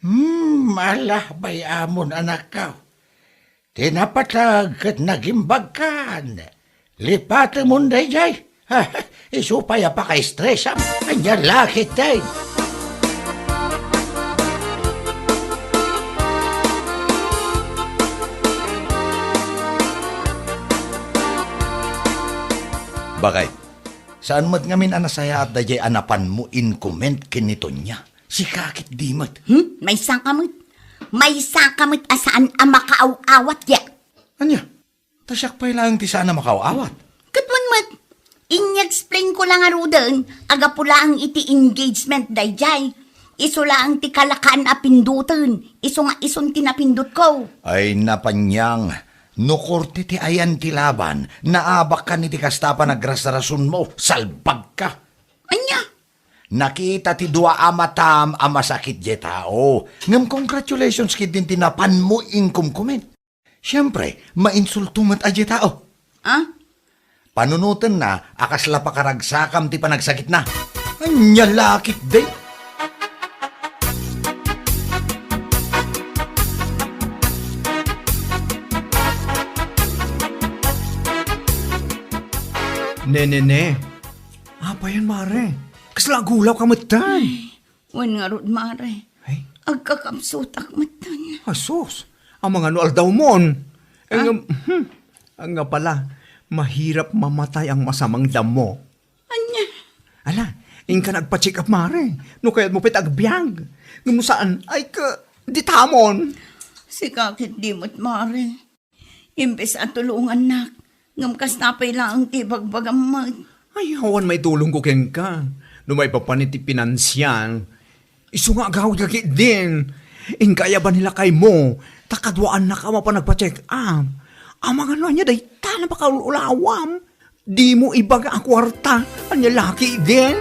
Malah bay amon anak ka. Tinapatag at nagimbag kan. Lipat mo day jay. Isupaya pa kay stress am. Anya lakit day. Bagay, saan mo't ngamin anasaya at dayay anapan mo in comment kinito niya? Si kakit di mat. May sakamot. May sakamot asaan ang makaaw-awat ya. Anya, tasyak pa'y lang ti sana makaawat. Katman mat. In-explain ko lang arudan. Aga pula ang iti engagement dayjay. Iso lang ti kalakaan a pindutan. Iso nga ison tinapindut ko. Ay napanyang, nukorti ti ayan ti laban, naabak ka ni ti kastapa nagrasarasun mo, salbag ka. Anya? Nakita ti dua amatam amasakit je tao. Ngam congratulations kid din tinapan mo in kumkumen. Siyempre, mainsultumat a je tao. Ah? Panunutan na, akasla pa karagsakam ti panagsakit na. Anya lakit day. Ne. Apa yan, mare? Kasla gulaw ka matan. Wan nga rod, mare. Ay, Agkakamsutak matan. asos. Ang mga nual daw mon. Ang nga pala, mahirap mamatay ang masamang damo. Anya? Ala, inka nagpa-check up, Mare. No kaya't mo pitagbiag. Ngam saan, ay ka, di tamon. Si kakit di mo't mare. Imbes at tulungan nak. Ngam kas napay lang tibagbagam mat. Ay, hawan may tulong ko ken ka. No may papaniti pinansyal. Isu nga agawad kaki din. Inkaya ba nila kay mo? Takadwaan na ka pa nagpa-check up. Amang ano niya, day tala pa kaulawam. Di mo ibaga ang kwarta. Anya laki din.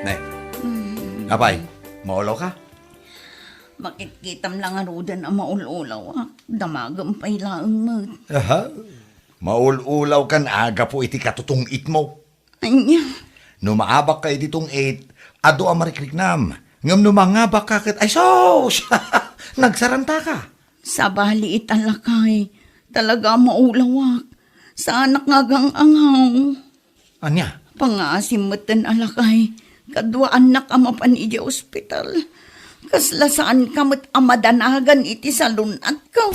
Nay, apay, maulaw ka? Makitkitam lang arudan ang maululaw. Damagam pa'y laang mat. Aha, maululaw kan aga po iti katutungit mo. Anya? Numaabak ka iti tong 8, ado ang marikriknam. Ngam numangabak ka kat, ay sos! Nagsaranta ka. Sa baliit ang lakay. Talaga maulawak. Sa anak ngagang angaw. Anya? Pangasimatan alakay. Kadwa anak amapan iti ospital. Kasla saan kamot amadanagan iti salunat ko.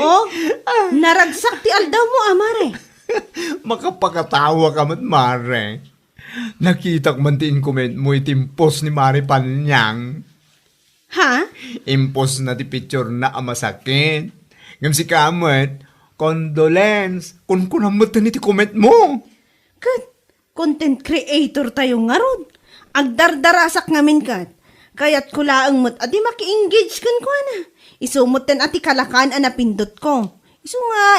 Oh, naragsak ti aldaw mo, Amare. Makapakatawa ka mat, Mare. Nakita ko man ti comment mo itimpos ni Mare Panyang. Ha? Impos na ti picture na amasakit. Ngam si Kamat, condolence. Kung kunamot na ti comment mo. Kat, content creator tayo nga ron. Agdardarasak ngamin kat. Kaya't kulaang mo't adi maki-engage kan ko na. Isumutan ati kalakan ang napindot ko.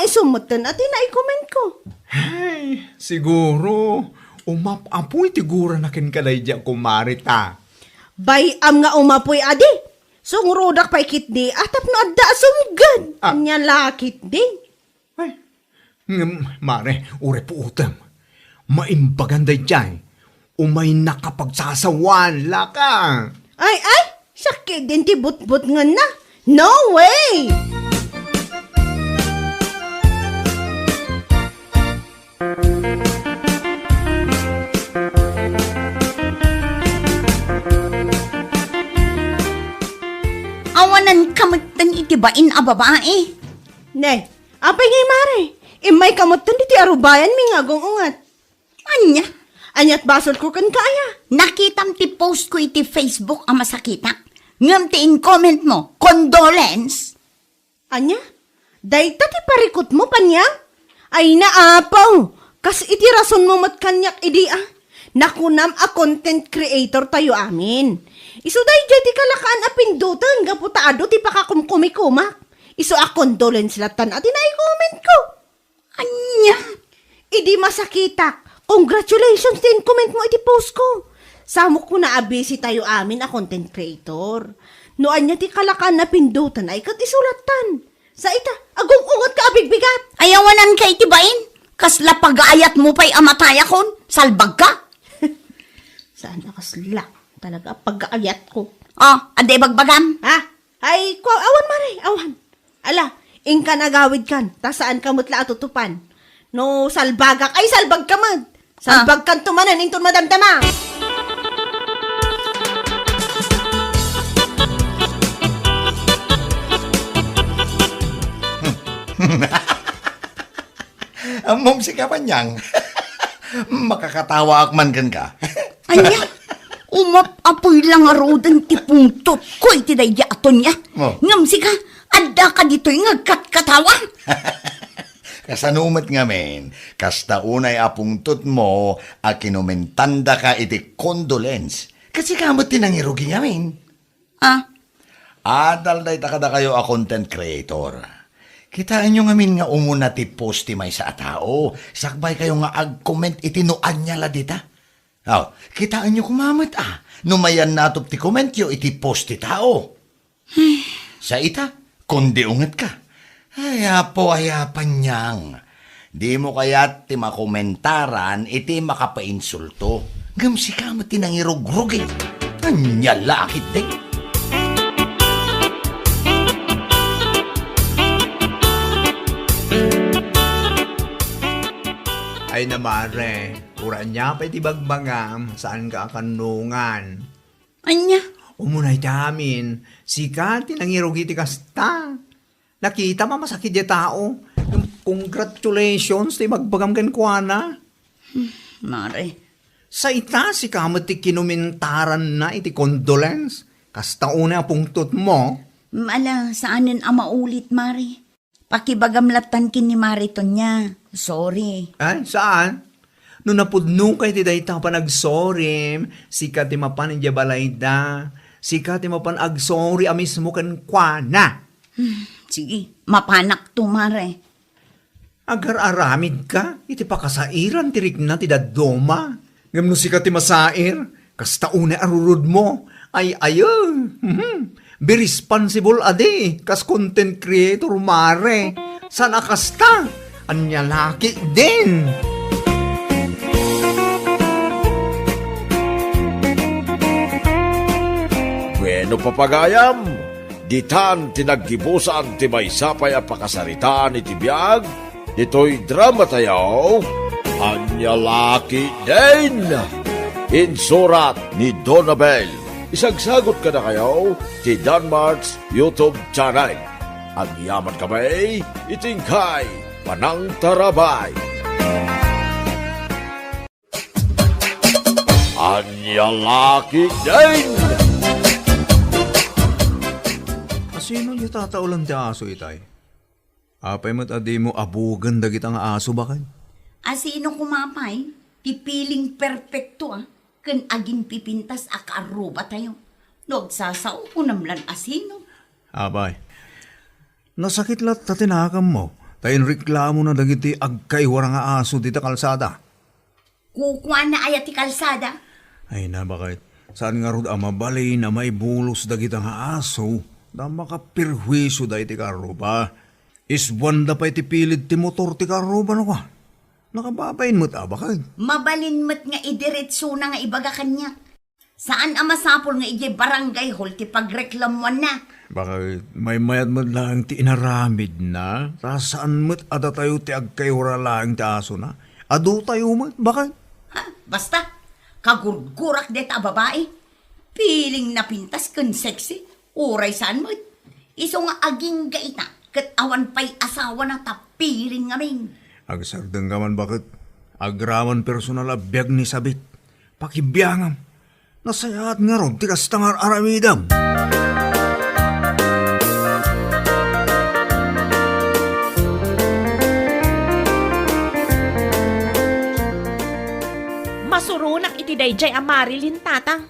Isumutan ati na-comment ko. Ay, siguro. Umapapoy tigura na kin kalayja kumarita. Bayam nga umapoy adi. Sungrudak pa'y kitdi, atap no adda sumgad. Anya lakit di. Ay, Mare, ure po utam. Maimbaganday dyan. Umay nakapagsasawan, laka. Ay, sakit din ti but-but nga na. No way! Awanan kamutan iti bain a babae. Ne, apay ngay Mare. Imay kamutan iti arubayan mi nga ungat. Anya? Anyat basol ko kan kaya. Nakitam ti post ko iti Facebook ang masakitak. Ngam ti in-comment mo, condolence. Anya? Dayta ti parikot mo, Panyang? Ay naapaw. Kas iti rason mo mat kanyak idi Nakunam a content creator tayo amin. Iso day di kalakaan a pindutan, gaputaado ti pakakumkumikumak. Iso a condolence latan at i-comment ko. Anya? Idi masakitak. Congratulations din comment mo iti post ko. Samok ko na abisi tayo amin a content creator. Noan niya ti kalakan na pindutan ay kat isulatan. Sa ita, agong-ungot ka abigbigat. Ayawanan ka iti bain. Kasla pag-aayat mo pa'y amataya kon. Salbag ka. Saan nakasla? Talaga pag-aayat ko. Oh, ade bagbagam. Ha? Ay, awan Mare, awan. Ala, ingka nagawid kan. Ta saan ka mutla atutupan? No, salbagak. Ay, salbag ka man. Salbag kan tumanan, intun madamdama. Mom, si Kapanyang. Makakatawa akman kan ka. Anya? Umapapoy lang arodan ti pungtot ko iti dayya aton niya. Oh. Ngam si ka, adda ka dito'y ngagkat-katawa. Kasanumat nga men, kasta unay apungtot mo, a kinumentanda ka iti condolence. Kasi kamot tinangirugi nga men. Adal day takada kayo a content creator. Kitaan nyo nga min nga umuna ti post ti may sa tao. Sakbay kayo nga ag-comment iti noan niya la dita. Kitaan nyo kumamat Numayan natop ti comment yo iti post ti tao. Sa ita, kundi unget ka. Ay, Panyang. Di mo kaya't ti makomentaran iti makapainsulto. Ngam si kamat tinangirog-rog eh. Anya lakit din. Ay namare, ura niya pa iti bagbangam, saan ka kanungan? Anya? Umunay tamin, sikat tinangirog iti kasta. Nakita mamasakit di tao. Congratulations, ti magbagam kan kuana. Mare. Sa ita, si kamat ti kinumintaran na iti condolence. Kasta una pungtot mo. Mala, saanin maulit, Mare? Pakibagamlatan kin ni Mariton niya. Sorry. Ay, saan? No napudno kay ti dayta pa nagsorim, sikat ti mapan inja balayda. Sikat ti mapan agsorry amismo kan kuana. Sige, mapanak to, Mare. Agar-aramid ka, iti pakasairan tirik na ti dadoma. Ngam no sikat ti masair, kasta una arurod mo. Ay, ayun. Be responsible ade, kas content creator, Mare. Sana kasta, anya laki din. Bueno papagayam, ditan tinaggibusan ti may sapay a pakasaritaan iti biyag, dito'y drama tayaw, anya laki din. Insurat ni Donabel. Isagsagot ka na kayo ti Danmarks YouTube channel. Ang yaman kamay, itingkay, panang tarabay. Anya laki din. Sino niyo tataulan ti aso itay? Apay mo't adi mo abugan dagit ang aso bakay? Asino kumapay? Pipiling perfecto Kan aging pipintas akaruba tayo. Nagsasaw ko namlan asino. Apay, nasakit lat tatinakam mo. Tayin reklamo na dagiti agkay warang aso dita kalsada. Kukuha na ayat ti kalsada. Ay na bakit? Saan nga rod amabalay na may bulos dagit ang aso? Na makapirhuiso da iti karuba. Iswanda pa iti pilid ti motor ti karuba no ka. Nakababayin mo't abakay. Mabalin mo't nga idiretso na nga ibaga kanya. Saan masapol nga ije barangay hall ti pagreklamuan na? Bakit may mayat mo't lang ti inaramid na? Saan mo't ada tayo ti agkayura lang ti aso na? Ado tayo mo't bakit? Ha? Basta, kagurgurak det babae. Piling napintas kun sexy. Uray saan mo't. Iso nga aging gaita. Kat awan pa'y asawa na tapiling ngaming. Agsardeng ka man bakit? Agraman personal abiyag ni sabit. Pakibiyangam. Nasayaat nga ron, tikas tangar aramidam. Masurunak iti dayjay a Marilyn tatang.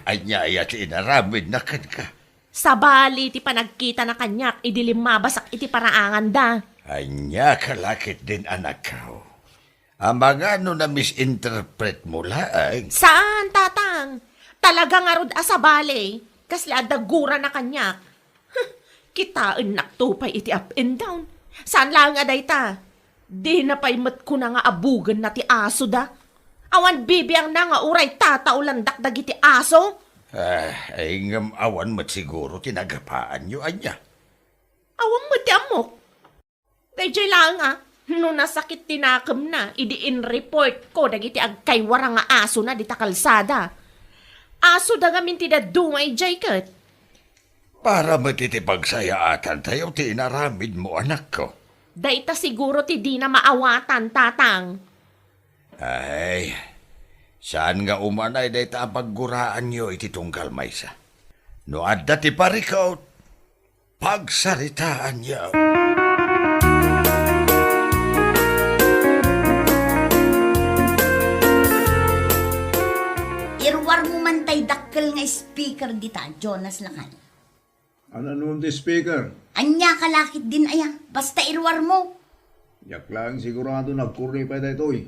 Anya ayat inaramid na kan ka. Sabali iti panagkita na kanyak, idilim mabasak iti paraangan da. Anya kalakit din anak ko. Ang mga na misinterpret mo laang. Saan, tatang? Talaga nga rod asabali. Kasla dagura na kanyak. Kitaan naktupay iti up and down. Saan lang nga dayta? Di na pa'y mat ko na nga abugan na ti aso da. Awan bibiyang na nga uray tataulandak dagiti aso. Ay ngam awan mat siguro tinagapaan nyo anya. Awan mo ti amok. Dayjay lang no nasakit tinakam na, idiin report ko dagiti agkay warang nga aso na dita kalsada. Aso da gamin ti dadumay jay kat. Para matitipagsayaatan tayo tinaramid mo anak ko. Dayta siguro ti di na maawatan tatang. Ay, saan nga umanay dayta ang pagguraan nyo iti tunggal maysa. No adda ti parikaw, pagsaritaan nyo. Irwar mo man tay dakkel nga speaker dita, Jonas Lakan. Ano nun ti speaker? Anya kalakit din aya, basta irwar mo. Yak lang sigurado nagkurni pa tayo eh.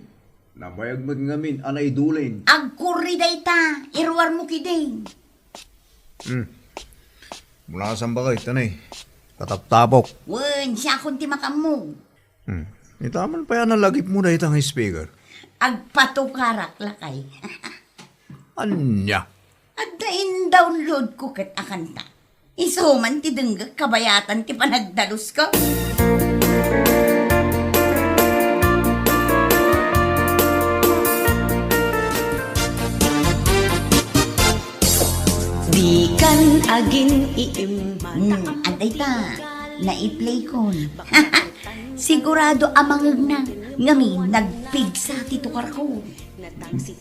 Nabayag mo ngamin, anay dulin. Agkurri dayta, irwar mo kiding. Mula saan ba kayo, tanay? Kataptapok. Wen, siya akong timakam mo. Itaman pa yan nalagip mo na itang speaker. Agpatukarak lakay. Anya? At download ko kat akanta. Isuman ti denggak kabayatan ti panagdalus ko. Di kan agin iiman. Anday ta, na-play ko. Sigurado amangag na. Ngami, nagpigsa ti tukar ko.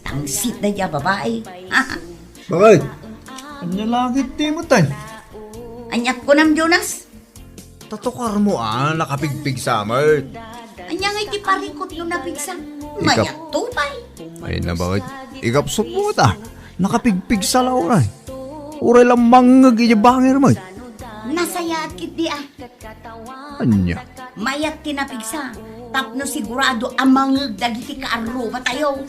Tangsit na niya babae. Bakit? Anya langit di mo tan? Anyak ko nam Jonas. Tatukar mo nakapigpig sa amin. Anya nga iti parikot yung napigsa. Mayak tupay. Ay na bakit? Ikapsot mo ta. Nakapigpig sa lauray. Uray lang mangag iyabangir mo. Nasaya at kit di Anya? Mayat tinapigsa. Tapno sigurado amangag dagiti kaaruba tayo.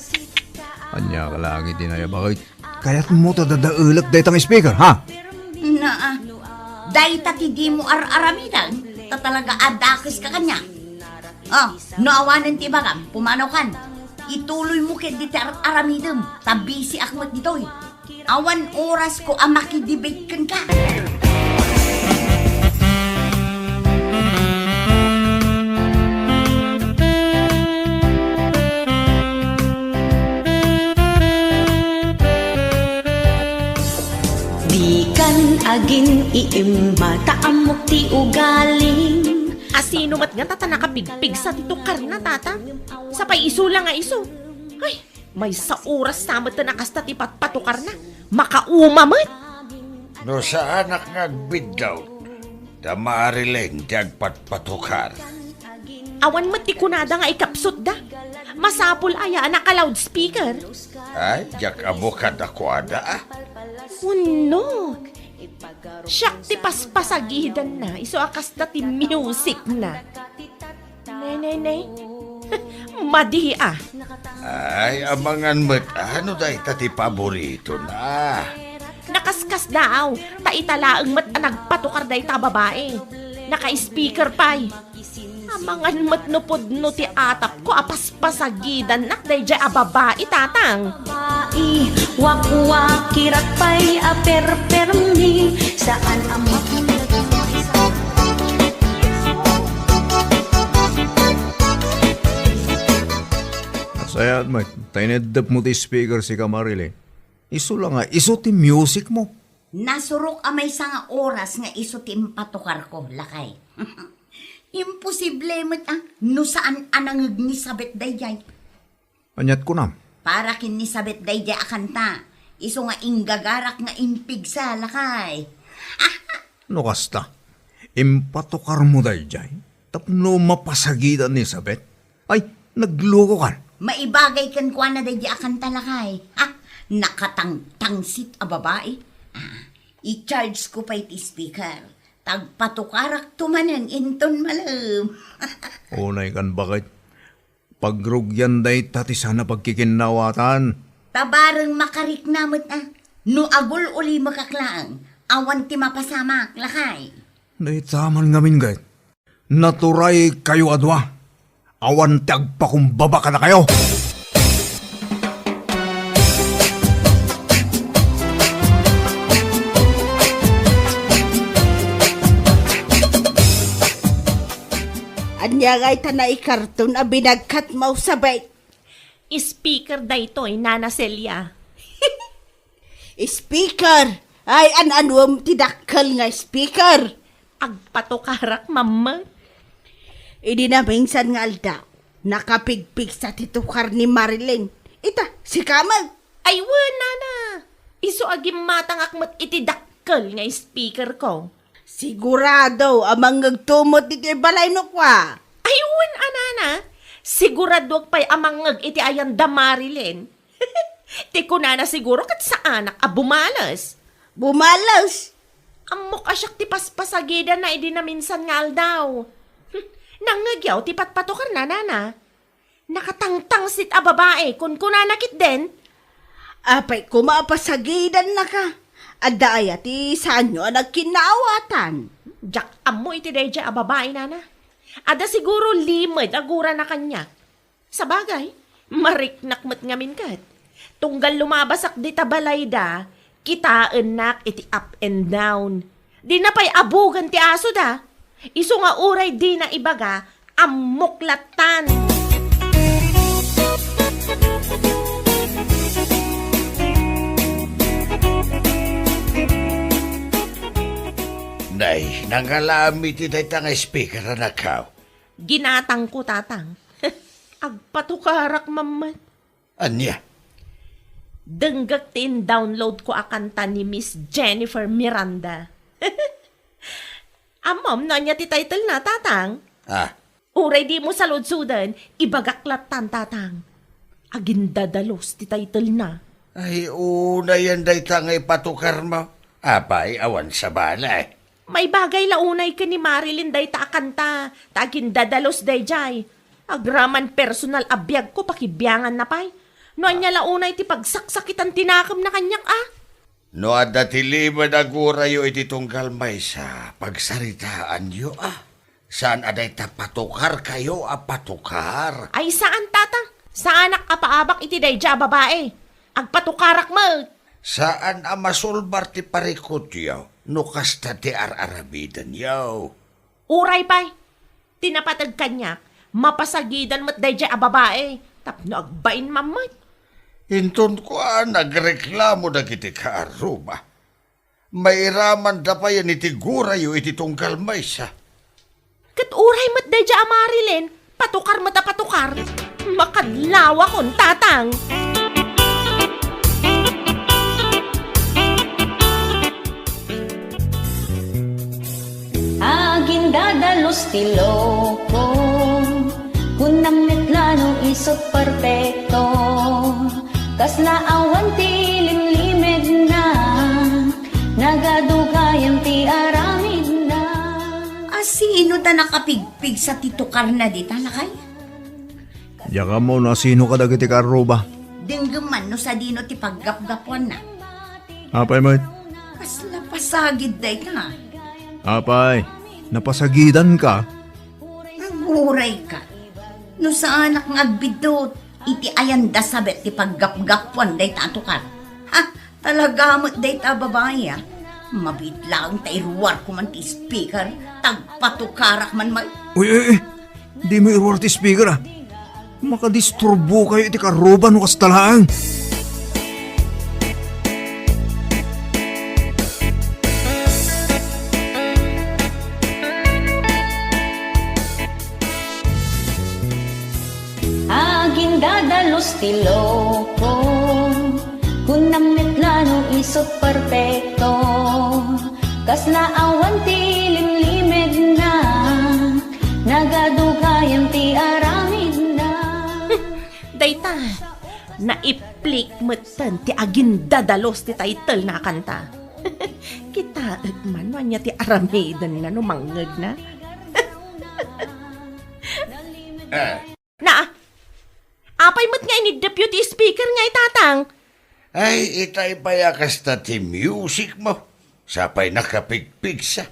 Anya ka lagi din ay bakit? Kaya't mo ta dadaulat daytang speaker, ha? Na dahi tati di mo aramidan. Ta talaga adakis ka kanya. Naawanan ti bagam, pumanaw kan. Ituloy mo kit di aramidem. Tabi si akmat ditoy. Awan oras ko makidebate kan ka. Agin iimata amok ti ugaling. Asino mat nga tata nakapigpig sa titukar na tata? Sapay iso lang nga iso. Ay, may sa oras samat na nakasta ti patpatukar na. Makaumamit. No sa anak ngagbidlaw, damarileng jagpatpatukar. Awan mat ti kunada nga ikapsot da. Masapul aya naka loudspeaker. Ay, jak abokad ako ada Uno. Siyak ti paspasagidan na. Iso akas na ti music na. Nay. Madi Ay, amangan mo't ano dahi tati paborito na. Nakaskas daw. Taitalaang mat nagpatukar dahi ta babae. Naka-speaker pa'y. Amangan mat nupod no ti atap ko apaspasagidan nak dahi dya babae tatang. Wakwa kirakpay aperpermi saan amak. Nasaya at tainedap mo ti speaker si Kamarile. Iso lang nga, iso ti music mo. Nasurok amay sa nga oras nga iso ti patukar ko, lakay. Imposible mo't no saan anangag ni sabet dayjay. Anyat ko na. Para kin ni sabet dayjay akanta. Iso nga inggagarak nga impigsa, lakay. No kasta, impatukar mo dayjay. Tapno mapasagitan ni Sabet. Ay, nagloko kan. Maibagay kan kwa na dayjay akanta, lakay. Nakatangtangsit a babae. I-charge ko pa iti speaker. Tagpatukarak tumanan inton malam. Unay kan bakit? Pagrugyan day tati sana pagkikinawatan. Tabarang makarik namot no agul uli makaklaang. Awan ti mapasamak, lakay. Naitaman ngamin gayt. Naturay kayo adwa. Awan ti agpakumbaba ka na kayo. Anya ngay tanay karton a binagkat mau sabay. Speaker da ito Nana Celia. Speaker! Ay, an-anwam tidakkel nga speaker. Agpatukarak, mama. Idi na minsan nga alda. Nakapigpig sa titukar ni Marilyn. Ita, si Kamal. Ay, Nana. Iso agim matang akmat iti dakkel nga speaker ko. Sigurado, amang ngagtumot iti balay no kwa. Ay, Nana. Sigurado pa'y amangag iti ayan da Marilyn. Ti kunana siguro kat sa anak bumalas. Bumalas? Amok asyak ti paspasagida na idi na minsan nga aldaw. Nangagyaw ti patpatukar na, Nana. Nakatangtang sit a babae kun kunanakit din. Apay kumapasagidan na ka. Adda aya ti sanyo nagkinawatan. Jak amo iti deja a babae, Nana. Ada siguro limad agura na kanya. Sa bagay, Mariknak mo't ngamin kat. Tunggal lumabasak di tabalay da, kitaan nak iti up and down. Di na pa'y abugan ti aso da. Iso nga uray di na ibaga, amuklatan. Nay, nangalami ti dayta nga speaker na nakaw. Ginatang ko tatang. Agpatukarak mamat. Anya? Denggak tin download ko akanta ni Miss Jennifer Miranda. Amom na niya ti title na tatang. Ah, Uray di mo sa lodsudan, ibagaklatan tatang. Agindadalos ti title na. ay una yan dayta nga ipatukar mo. Apay, awan sa balay. May bagay launay ka ni Marilyn day ta akanta. Tagindadalos day jay. Agraman personal abiyag ko pakibiyangan na pay. No anya launay ti pagsaksakitan tinakam na kanyak ah. No adda ti lima na gurayo iti tunggal may sa pagsaritaan yo ah. Saan aday ta patukar kayo patukar? Ay saan tatang? Saan nakapaabak iti day ja babae? Agpatukarak mo. Saan masulbar ti parikot yaw? No kasta ti ararabidan yaw. Uray pay. Tinapatag kanyak. Mapasagidan mo't day ja babae. Tapno agbain mamay. Inton ko nagreklamo na kiti kaaruba. Mairaman da pa yan iti gurayo iti tunggal may sa. Kat uray mo't day ja Marilyn. Patukar mo't patukar. Makadlawa kon tatang. Aging dadalos ti loko, kunang metlano isot perfecto, kas naawan ti limlimed na, nagadugayan ti aramid na. Sino ta nakapigpig sa titukar na di talakay? Yaka mo na sino ka dagiti karuba? Dinggaman no sa dino ti paggapgapuan na. Apay mo? Kasla pasagid day ka. Apay, napasagidan ka. Naguray ka. No sa anak ng agbidot, iti ayanda sabet ti paggapgapuan day tatukar. Ha, talaga mo't day ta babae ah. Mabitlaang ta iruwar ko man ti speaker, tagpatukarak man may. Uy, di mo iruwar ti speaker ah. Makadisturbo kayo iti karuba no kastalaan. Aging dadalos ti loko, kunang metlano isot perfecto, kas naawan ti limlimed na, nagadugayan ti aramid na. Dayta, naiplik mo't ti agindadalos ti title na kanta. Kita man niya ti aramidan na numangag na. Na, apay mo't nga ini deputy speaker nga itatang. Ay, itay payakas ta ti music mo. Sapay nakapigpig sa.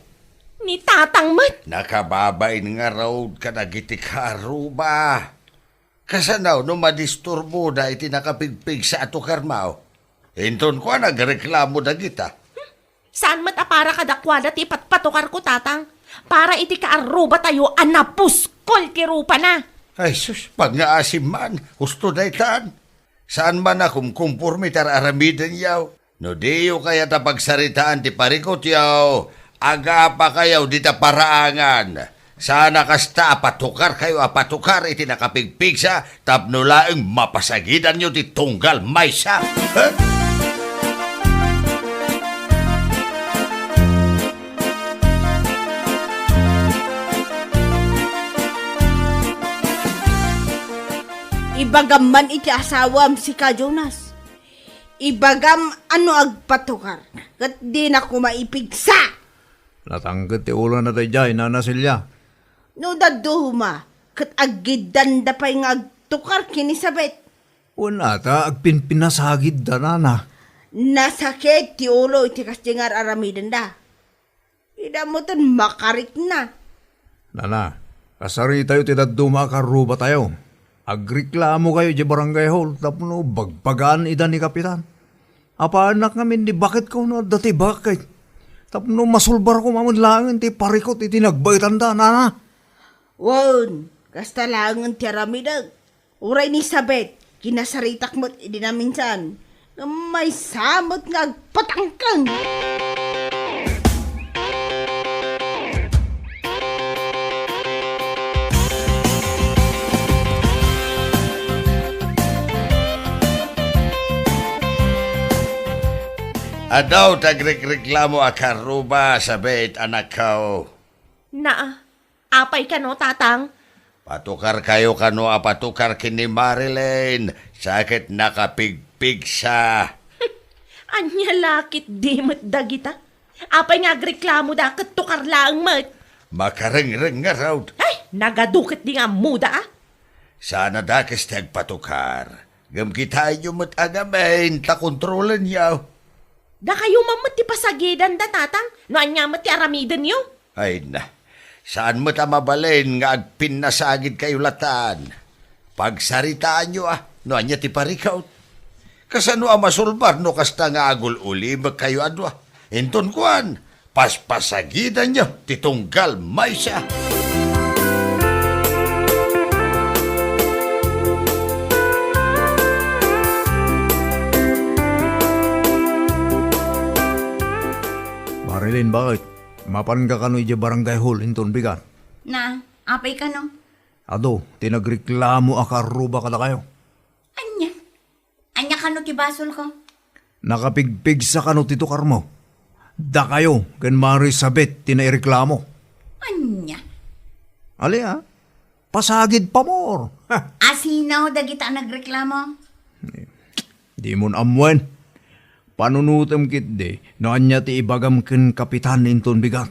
Ni tatang mo't. Nakababain nga road ka nagiti karuba. Kasanaw no madisturbo da iti nakapigpig sa ato karmao. Inton ko nagreklamo da kita. Saan mo't apara kadakwada ti patpatukar ko tatang? Para iti kaaruba tayo anapuskol kirupa na. Ay sus, pag nga asim man, gusto da itan. Saan man akong kumpurmi tar aramidan yaw? No diyo kaya ta pagsaritaan ti parikot yaw. Aga pa kayaw di ta paraangan. Sana kasta apatukar kayo apatukar iti nakapigpig sa tapno laeng mapasagidan nyo ti tunggal maysa. Ibagam man iti asawam si Ka Jonas. Ibagam ano agpatukar. Kat di na ko maipigsa. Natanggat ti ulo na tayo dyan, Nana Silya. No daduhuma. Kat agidan da pa'y nga agtukar kinisabet. Una ta, agpinpinasagid da, Nana. Nasakit ti ulo iti kastingar aramidan da. Idamutan makarik na. Nana, kasari tayo ti daduma karuba tayo. Agreklamo kayo di barangay hall, tapno bagbagaan ida ni kapitan. Apa anak ngamin di bakit ko na dati bakit? Tapno masulbar ko mamudlangan ti parikot iti nagbaytan da, nana. Won, kasta lang ang tiaramidag. Uray ni Sabet, kinasaritak mo't idi na minsan. May samot nga agpatangkang. Adaw tagreklamo akaruba sa bet anak kao. Apay ka no, tatang? Patukar kayo kano patukar kini Marilyn. Sakit nakapigpig sa. Anya lakit di mat dagita. Apay nga agreklamo da kat tukar lang mat. Makareng-reng nga raw. Ay, nagadukit di nga muda ah. Sana dakis patukar. Gamkitain nyo mat agamin, takontrolan yaw. Da kayo mamati pasagidan da tatang, no anya mati aramidan nyo? Ay na, saan mo mabalin nga agpin na sagid kayo latan? Pagsaritaan nyo no anya ti parikaw. Kasano masulbar no kasta nga agul uli kayo adwa. Inton kuan, paspasagidan nyo, titunggal may siya. Marilyn, bakit? Mapan ka kano iti barangay hall, inton bigan. Na, apay ka no? Ado, tinagreklamo akaruba ka na kayo. Anya? Anya ka no ti basol ko? Nakapigpig sa kano ti tukar mo. Da kayo, kan Marisabet, tinaireklamo. Anya? Ali pasagid pa more. Asinaw dagita nagreklamo? Di mo amwen. Panunutam kit de, no anya ti ibagam ken kapitan inton bigat.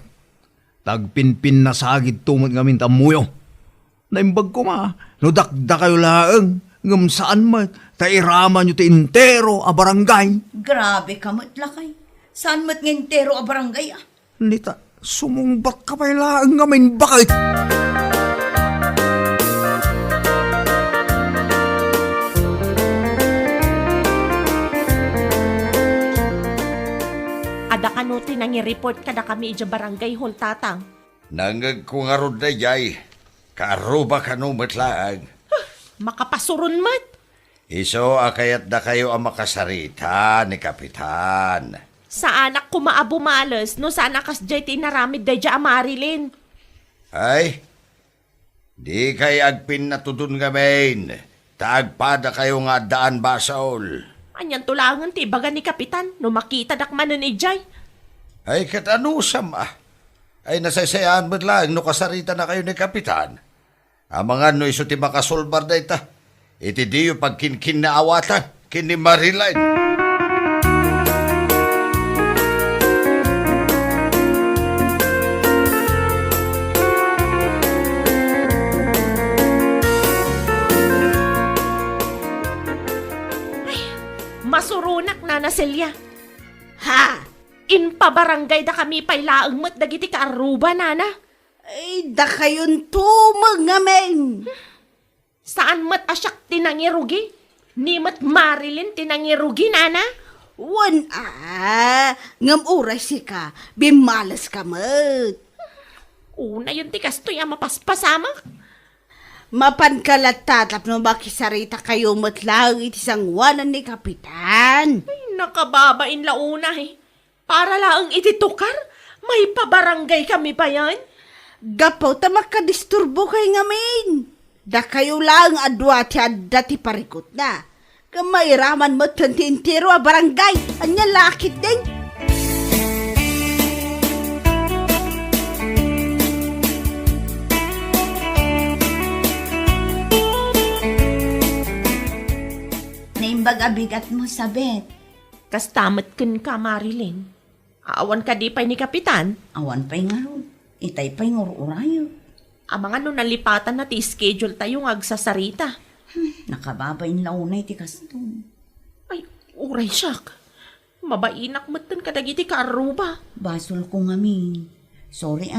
Tagpinpin na sagid tumot ngamin tamuyo. Naimbag ko no dakda kayo laeng, ngam saan mat, ta irama nyo ti intero a barangay. Grabe ka matlakay. Saan mat ngintero a barangay ah? Nita, sumungbat ka pa laeng ngamin bakit? Ada ka no tinangi-report ka na kami ija barangay hall tatang. Nangag ko nga rod na jay, karuba ka no matlaag. Makapasurun mat. Iso akayat na kayo ang makasarita ni kapitan. Sa anak ko maabumalas no sa anak kas jay tinaramid da dya Marilyn. Ay, di kay agpin na tudun ngamin. Taagpada kayo nga daan basaol. Anyan tulangan ti baga ni kapitan no makita dakmanan ijay. Ay katanusam Ay nasaysayan mo lang no kasarita na kayo ni kapitan. Amangan no iso ti makasolbar da ita. Iti diyo pag kinkin na awatan, kini Marilyn. Masurunak na Celia. Ha? In pabarangay da kami pailaang mat dagiti kaaruba nana. Ay, da kayon tumag ngamin. Saan mat asyak tinangirugi? Ni mat Marilyn tinangirugi nana? Wan ngam uray si ka, bimalas ka mat. Una yun ti kastoy ang mapaspasamak. Mapan kalatatap no makisarita kayo matlang iti sangwanan ni kapitan. Ay, nakababain launa Para laang ititukar, may pabarangay kami pa yan. Gapaw ta makadisturbo kay ngamin. Da kayo lang adwa ti adda ti parikot na. Kamairaman mo tintintiro a barangay. Anya lakit din. Naimbag abigat mo sa bet. Kastamat kun ka, Marilyn. Awan ka di pa'y ni kapitan. Awan pa'y nga ron. Itay pa'y ngururayo. Amang ano nalipatan na ti schedule tayo ng agsasarita. Nakababain launay ti kaston. Ay, uray siyak. Mabainak matan kadagiti kaaruba. Basol ko ngamin. Sorry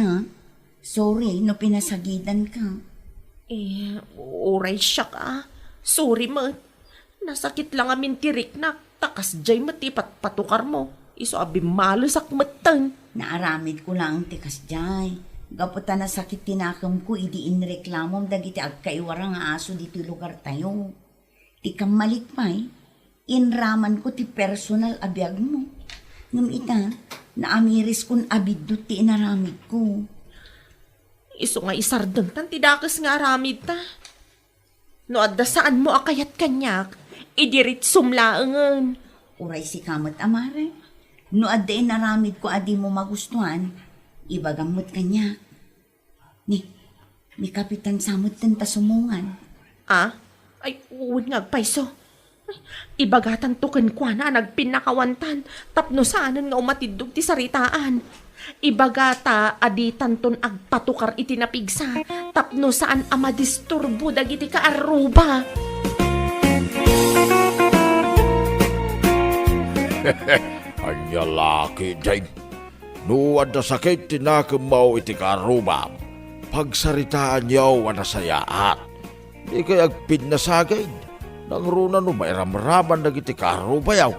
Sorry no pinasagidan ka. Oray siya ka. Sorry mo. Nasakit lang amin tirik na. Takas jay matipat patukar mo. Iso abi malusak matan. Naaramid ko lang tikas jay. Gaputan na sakit tinakam ko, idi inreklamom dagiti agkaiwara nga aso dito lugar tayo. Ti kam malikpay, inraman ko ti personal abiyag mo. Ngam ita, naamiris kun abiddo ti inaramid ko. Iso nga isardeng tan tidakas nga aramid ta. No adda saan mo akayat kanyak, idirit sumlaangan. Uray si kamot amare. No adda inaramid ko adi mo magustuhan, ibagamot kanya. Ni kapitan samot tan tasumungan. Ay, uwid nga agpaiso. Ibagatan to kwa na nagpinakawantan, tapno saanan nga umatidog ti saritaan. Ibagata aditan ton agpatukar iti napigsa, tapno saan amadisturbo dagiti kaaruba. Anya laki, Jane. Nuwad na sakit tinakamaw iti karubam. Pagsaritaan yaw anasayaat. Di kay agpidnasagay. Nang runa no mairamraman na iti karubayaw.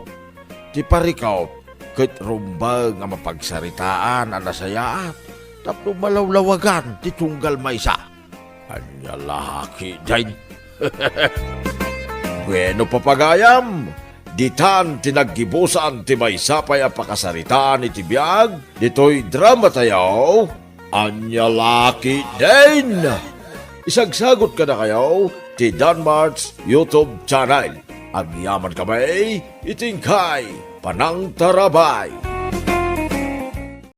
Ti parikaw, kat rumbang nga mapagsaritaan anasayaat. Tapno malawlawagan ti tunggal maysa. Anya laki, Jane. Bueno papagayam. Ditan tinaggibusan ti may sapay a pakasaritaan iti biyag, dito'y drama tayaw, Anya Laki din! Isagsagot ka na kayo, ti Danmart's YouTube channel. Agyaman kamay, itingkay, panang tarabay.